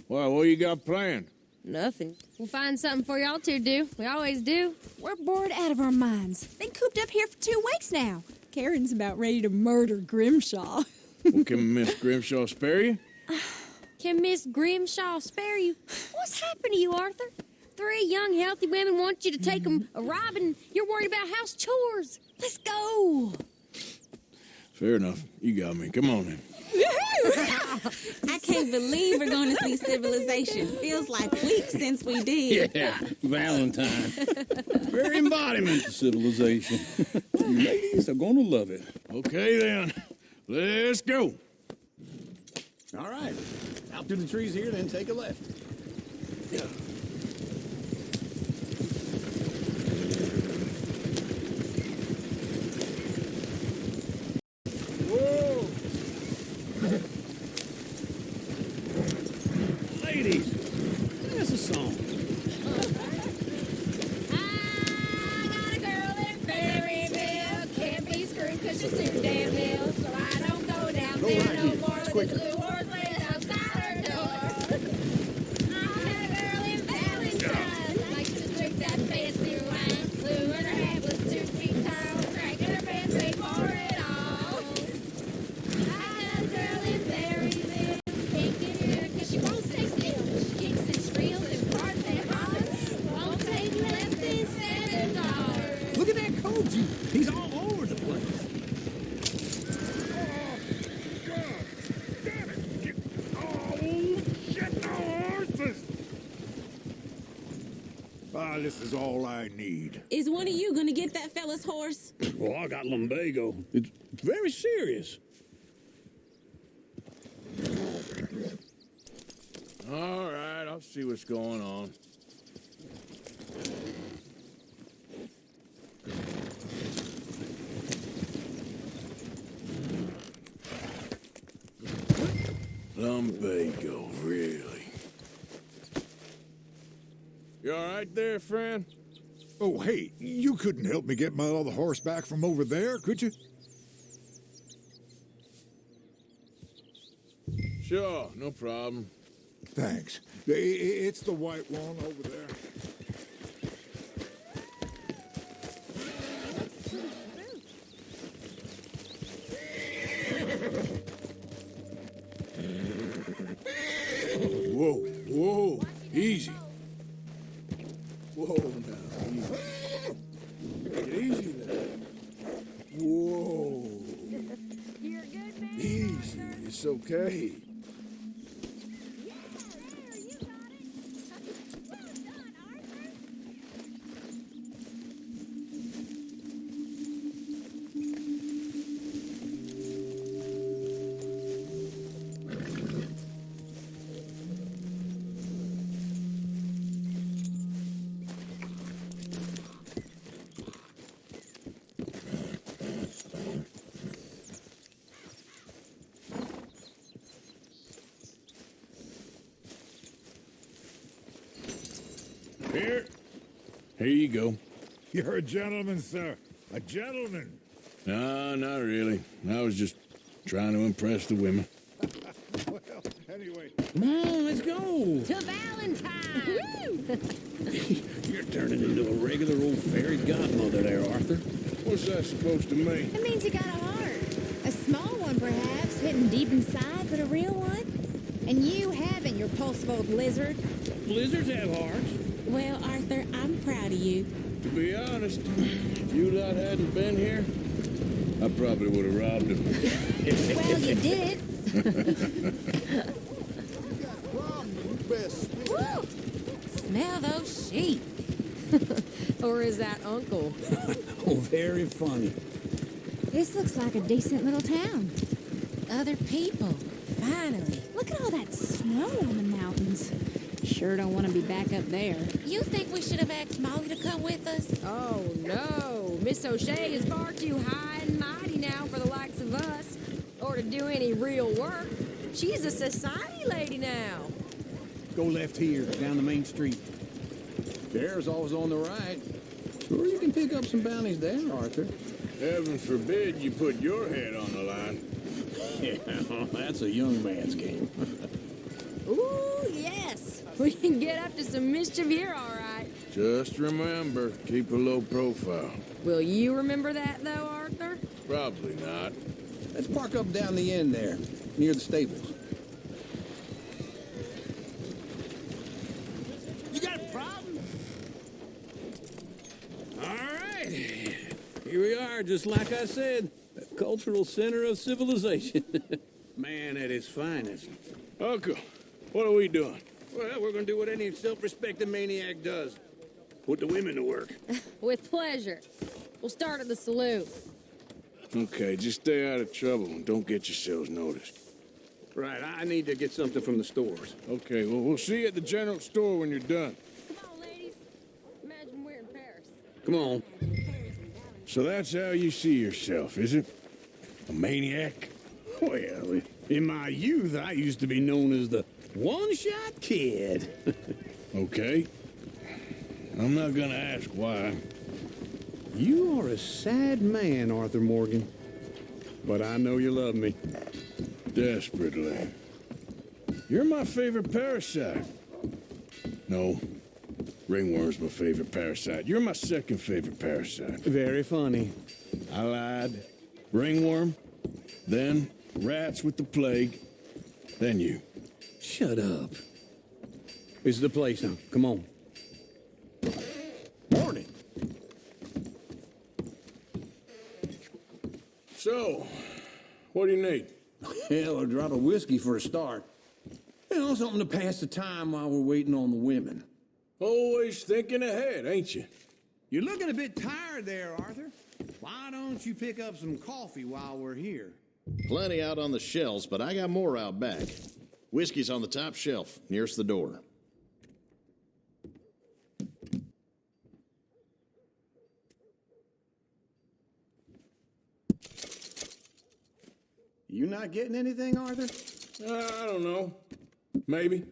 Well, what you got planned? Nothing. We'll find something for y'all to do. We always do. We're bored out of our minds. Been cooped up here for 2 weeks now. Karen's about ready to murder Grimshaw. Well, can Miss Grimshaw spare you? Can Miss Grimshaw spare you? What's happened to you, Arthur? 3 young, healthy women want you to take them a robbing. You're worried about house chores. Let's go. Fair enough. You got me. Come on then. I can't believe we're going to see civilization. Feels like weeks since we did. Yeah, Valentine. Very embodiment of civilization. You ladies are going to love it. Okay, then. Let's go. All right. Out through the trees here, then take a left. Yeah. Whoa! Ladies, sing us a song. I got a girl in Berryville. Can't be screwed because she's too damn ill. So I don't go down there no more. Look at the blue horse laying outside her door. I had a girl in Valentine. Likes to drink that fancy wine. Blue and her head was 2 feet tall. Cranking her pants paid for it all. I got a girl in Berryville. Can't get her because she won't stay still. She kicks and squeals and barks and hollers. Won't take less than $7. Look at that Koji. He's all over the place. This is all I need. Is one of you going to get that fella's horse? Well, I got lumbago. It's very serious. All right, I'll see what's going on. Lumbago, really? You all right there, friend? Oh, hey, you couldn't help me get my other horse back from over there, could you? Sure, no problem. Thanks. It's the white one over there. Whoa, whoa, easy. Whoa, now, easy. Easy there. Whoa. Easy, it's okay. Here you go. You're a gentleman, sir. A gentleman. No, not really. I was just trying to impress the women. Well, anyway. Come on, let's go. To Valentine! You're turning into a regular old fairy godmother there, Arthur. What's that supposed to mean? It means you got a heart. A small one, perhaps, hidden deep inside, but a real one. And you haven't, you repulsive old lizard. Lizards have hearts. Well, Arthur, I'm proud of you. To be honest, if you lot hadn't been here, I probably would have robbed him. Well, you did. Woo! Smell those sheep. Or is that Uncle? Oh, very funny. This looks like a decent little town. Other people, finally. Look at all that snow on the mountains. Sure don't want to be back up there. You think we should have asked Molly to come with us? Oh, no. Miss O'Shea is far too high and mighty now for the likes of us, or to do any real work. She's a society lady now. Go left here, down the main street. There's always on the right. Sure, you can pick up some bounties there, Arthur. Heaven forbid you put your head on the line. Yeah, that's a young man's game. Ooh, yes. We can get up to some mischief here, all right. Just remember, keep a low profile. Will you remember that, though, Arthur? Probably not. Let's park up down the end there, near the stables. You got a problem? All right. Here we are, just like I said. The cultural center of civilization. Man at his finest. Uncle, what are we doing? Well, we're going to do what any self-respecting maniac does. Put the women to work. With pleasure. We'll start at the saloon. Okay, just stay out of trouble and don't get yourselves noticed. Right, I need to get something from the stores. Okay, well, we'll see you at the general store when you're done. Come on, ladies. Imagine we're in Paris. Come on. So that's how you see yourself, is it? A maniac? Well, in my youth, I used to be known as the one-shot kid. Okay. I'm not gonna ask why. You are a sad man, Arthur Morgan. But I know you love me. Desperately. You're my favorite parasite. No. Ringworm's my favorite parasite. You're my second favorite parasite. Very funny. I lied. Ringworm, then rats with the plague, then you. Shut up. This is the place now. Come on. Morning. So, what do you need? Hell, a drop of whiskey for a start. You know, something to pass the time while we're waiting on the women. Always thinking ahead, ain't you? You're looking a bit tired there, Arthur. Why don't you pick up some coffee while we're here? Plenty out on the shelves, but I got more out back. Whiskey's on the top shelf, nearest the door. You not getting anything, Arthur? I don't know. Maybe.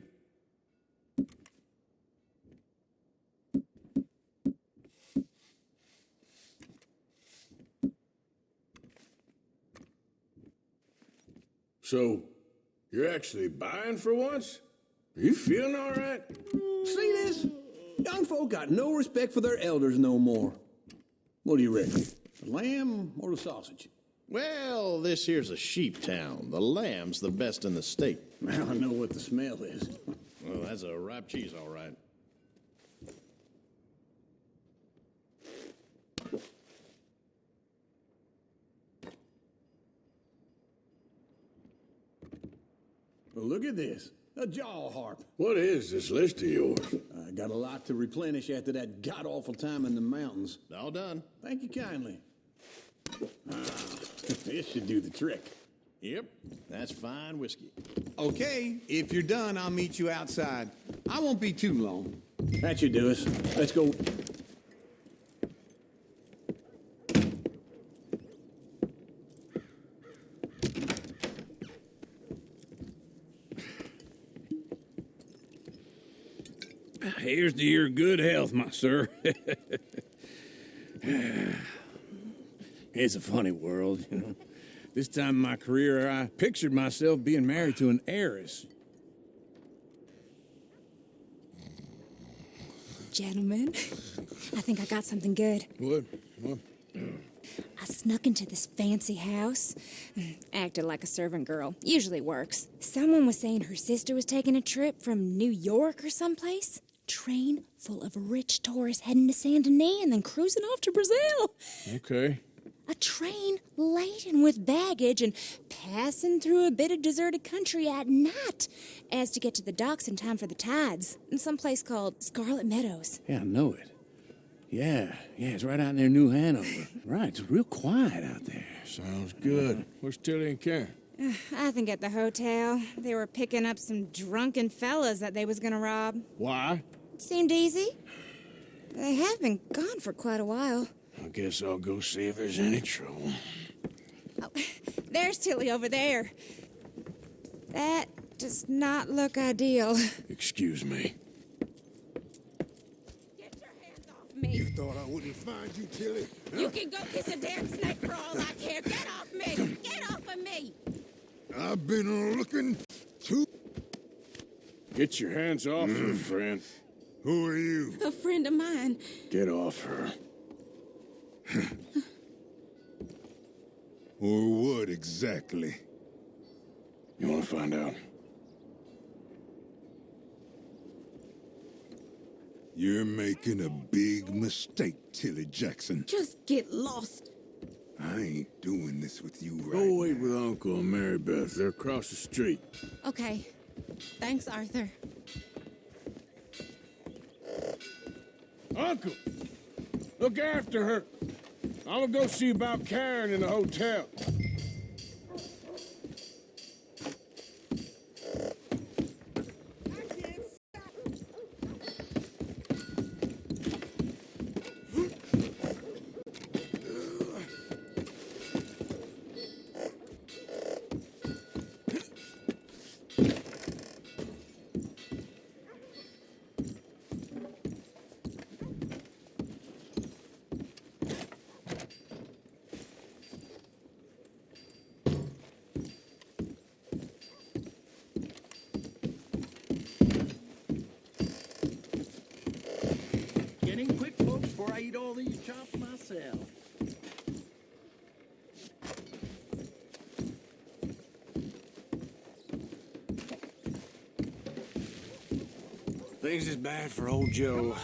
So, you're actually buying for once? Are you feeling all right? See this? Young folk got no respect for their elders no more. What do you reckon? The lamb or the sausage? Well, this here's a sheep town. The lamb's the best in the state. Now I know what the smell is. Well, that's a ripe cheese, all right. Well, look at this. A jaw harp. What is this list of yours? I got a lot to replenish after that god-awful time in the mountains. All done. Thank you kindly. This should do the trick. Yep, that's fine whiskey. Okay, if you're done, I'll meet you outside. I won't be too long. That should do us. Let's go. Here's to your good health, my sir. It's a funny world, you know. This time in my career, I pictured myself being married to an heiress. Gentlemen, I think I got something good. What? I snuck into this fancy house, acted like a servant girl. Usually works. Someone was saying her sister was taking a trip from New York or someplace. Train full of rich tourists heading to Saint Denis and then cruising off to Brazil. Okay. A train laden with baggage and passing through a bit of deserted country at night as to get to the docks in time for the tides in some place called Scarlet Meadows. Yeah, I know it. Yeah, it's right out near New Hanover. Right, it's real quiet out there. Sounds good. Where's Tilly and Karen? I think at the hotel. They were picking up some drunken fellas that they was gonna rob. Why? Seemed easy. They have been gone for quite a while. I guess I'll go see if there's any trouble. Oh, there's Tilly over there. That does not look ideal. Excuse me. Get your hands off me. You thought I wouldn't find you, Tilly? You can go kiss a damn snake for all I care. Get off me! Get off of me! I've been looking to... Get your hands off her, friend. Who are you? A friend of mine. Get off her. Or what exactly? You want to find out? You're making a big mistake, Tilly Jackson. Just get lost. I ain't doing this with you right Go wait with Uncle and Mary Beth. They're across the street. Okay. Thanks, Arthur. Uncle! Look after her. I'm gonna go see about Karen in the hotel. Getting quick, folks, before I eat all these chops myself. Things is bad for old Joe.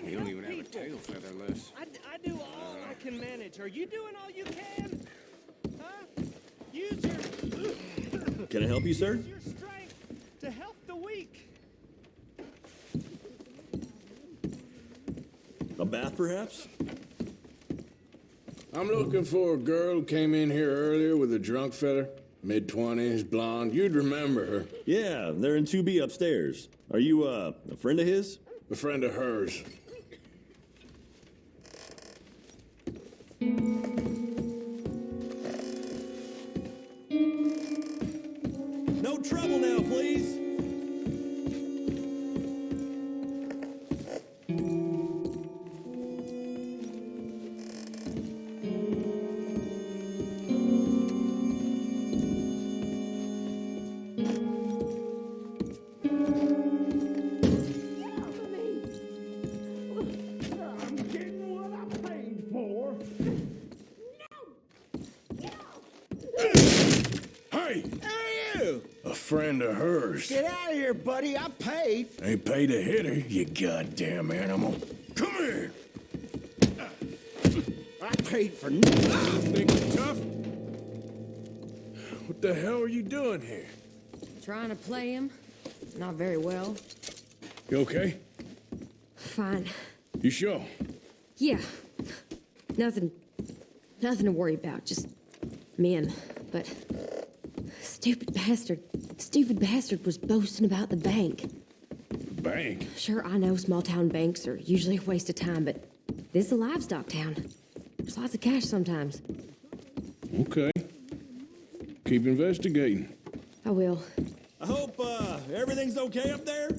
He don't even have a tail feather left. I do all I can manage. Are you doing all you can? Huh? Use your... Can I help you, sir? Use your strength to help the weak. A bath, perhaps? I'm looking for a girl who came in here earlier with a drunk fella. Mid-20s, blonde. You'd remember her. Yeah, they're in 2B upstairs. Are you, a friend of his? A friend of hers. No trouble now, please. Friend of hers. Get out of here, buddy. I paid. Ain't paid to hit her, you goddamn animal. Come here. I paid for nothing. Think you're tough? What the hell are you doing here? Trying to play him. Not very well. You okay? Fine. You sure? Yeah. Nothing to worry about. Just men. But stupid bastard was boasting about the bank. Bank? Sure, I know small town banks are usually a waste of time, but this is a livestock town. There's lots of cash sometimes. Okay. Keep investigating. I will. I hope, everything's okay up there?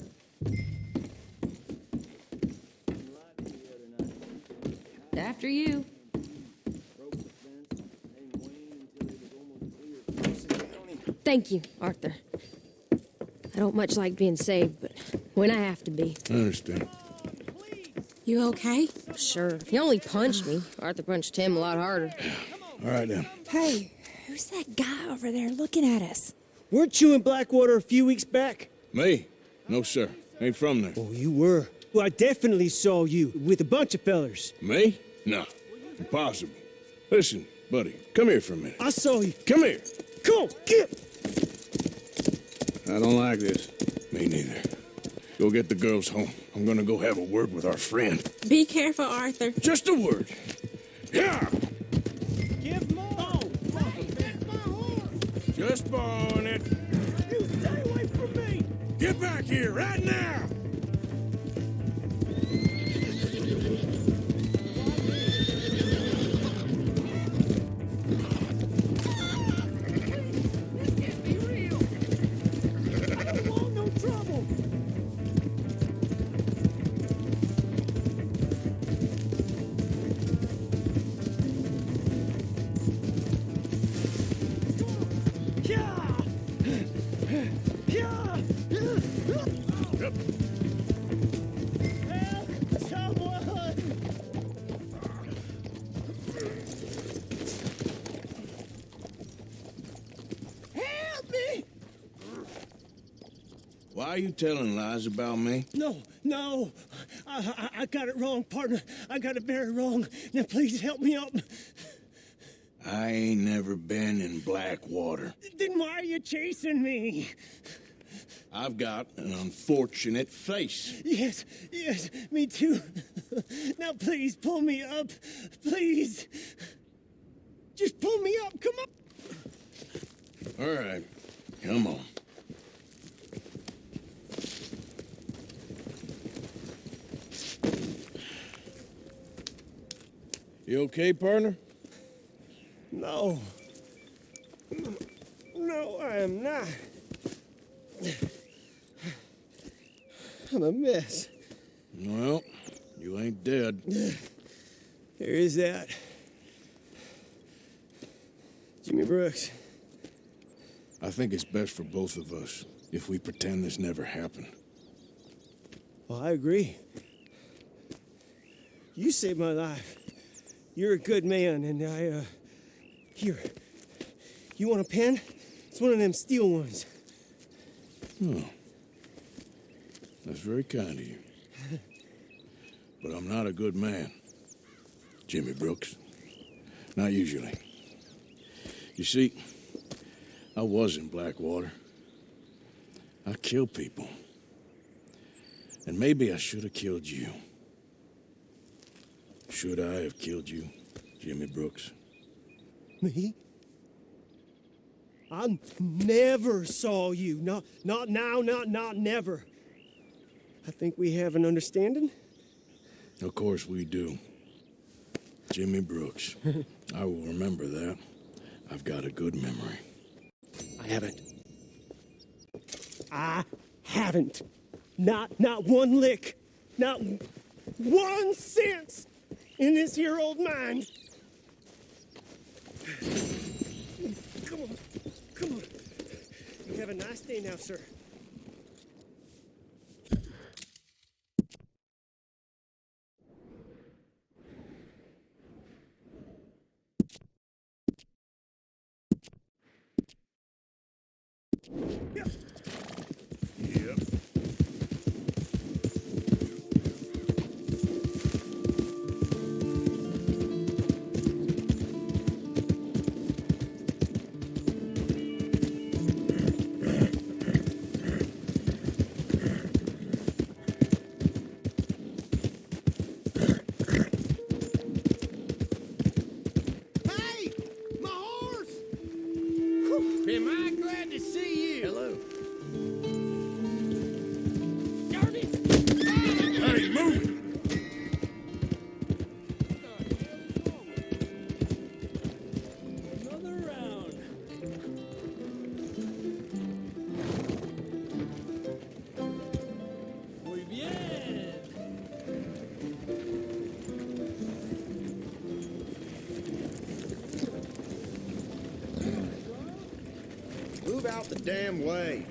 After you. Thank you, Arthur. I don't much like being saved, but when I have to be. I understand. You okay? Sure. He only punched me. Arthur punched him a lot harder. All right, then. Hey, who's that guy over there looking at us? Weren't you in Blackwater a few weeks back? Me? No, sir. Ain't from there. Oh, you were. Well, I definitely saw you with a bunch of fellers. Me? No. Impossible. Listen, buddy, come here for a minute. I saw you. Come here. Come on, get! I don't like this. Me neither. Go get the girls home. I'm gonna go have a word with our friend. Be careful, Arthur. Just a word. Yeah! Give more! Oh, Just borrowing it. You stay away from me! Get back here, right now! Why are you telling lies about me? No. I got it wrong, partner. I got it very wrong. Now, please help me up. I ain't never been in Blackwater. Then why are you chasing me? I've got an unfortunate face. Yes, me too. Now, please, pull me up. Please. Just pull me up. Come on. All right, come on. You okay, partner? No, I am not. I'm a mess. Well, you ain't dead. There is that. Jimmy Brooks. I think it's best for both of us if we pretend this never happened. Well, I agree. You saved my life. You're a good man, and here. You want a pen? It's one of them steel ones. Oh. That's very kind of you. But I'm not a good man, Jimmy Brooks. Not usually. You see, I was in Blackwater. I killed people. And maybe I should have killed you. Should I have killed you, Jimmy Brooks? Me? I never saw you. Not now, not never. I think we have an understanding. Of course we do. Jimmy Brooks. I will remember that. I've got a good memory. I haven't. Not one lick. Not 1 cent in this here old mind. Come on. You have a nice day now, sir. Yep. Move out the damn way.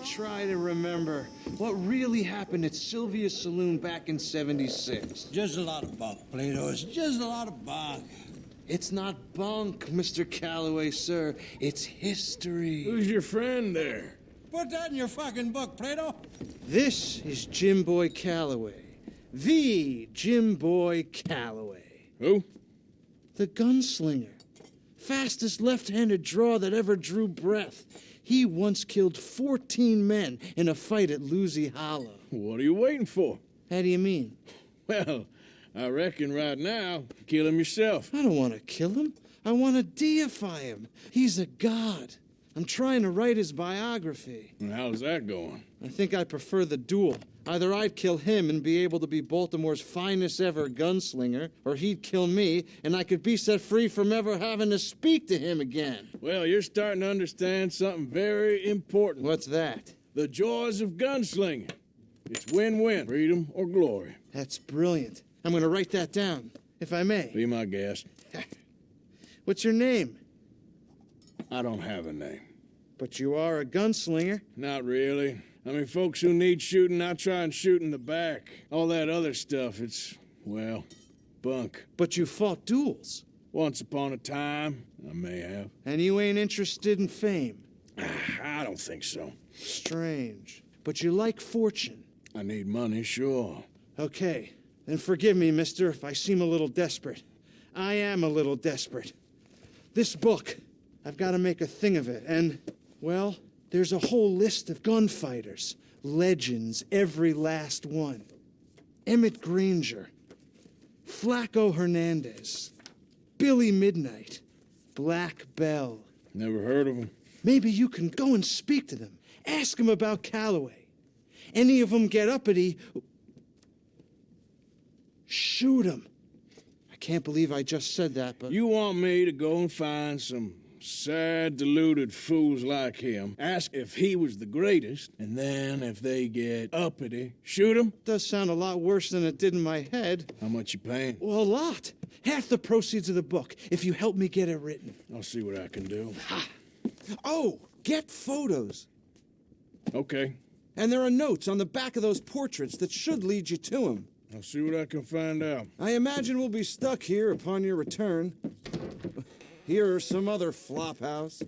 try to remember what really happened at Sylvia's Saloon back in '76. Just a lot of bunk, Plato. It's just a lot of bunk. It's not bunk, Mr. Calloway, sir. It's history. Who's your friend there? Put that in your fucking book, Plato. This is Jim Boy Calloway. The Jim Boy Calloway. Who? The gunslinger. Fastest left-handed draw that ever drew breath. He once killed 14 men in a fight at Lucy Hollow. What are you waiting for? How do you mean? Well, I reckon right now, kill him yourself. I don't want to kill him. I want to deify him. He's a god. I'm trying to write his biography. And how's that going? I think I prefer the duel. Either I'd kill him and be able to be Baltimore's finest ever gunslinger, or he'd kill me and I could be set free from ever having to speak to him again. Well, you're starting to understand something very important. What's that? The joys of gunslinging. It's win-win, freedom or glory. That's brilliant. I'm going to write that down, if I may. Be my guest. What's your name? I don't have a name. But you are a gunslinger. Not really. I mean, folks who need shooting, I try and shoot in the back. All that other stuff, it's, well, bunk. But you fought duels. Once upon a time, I may have. And you ain't interested in fame. I don't think so. Strange. But you like fortune. I need money, sure. Okay. Then forgive me, mister, if I seem a little desperate. I am a little desperate. This book, I've got to make a thing of it. And, well, there's a whole list of gunfighters. Legends, every last one. Emmett Granger. Flaco Hernandez. Billy Midnight. Black Bell. Never heard of them. Maybe you can go and speak to them. Ask them about Calloway. Any of them get uppity, shoot them. I can't believe I just said that, but... You want me to go and find some sad, deluded fools like him, ask if he was the greatest, and then if they get uppity, shoot him? Does sound a lot worse than it did in my head. How much you paying? Well, a lot. Half the proceeds of the book, if you help me get it written. I'll see what I can do. Ha. Oh, get photos. Okay. And there are notes on the back of those portraits that should lead you to him. I'll see what I can find out. I imagine we'll be stuck here upon your return. Here or some other flop house.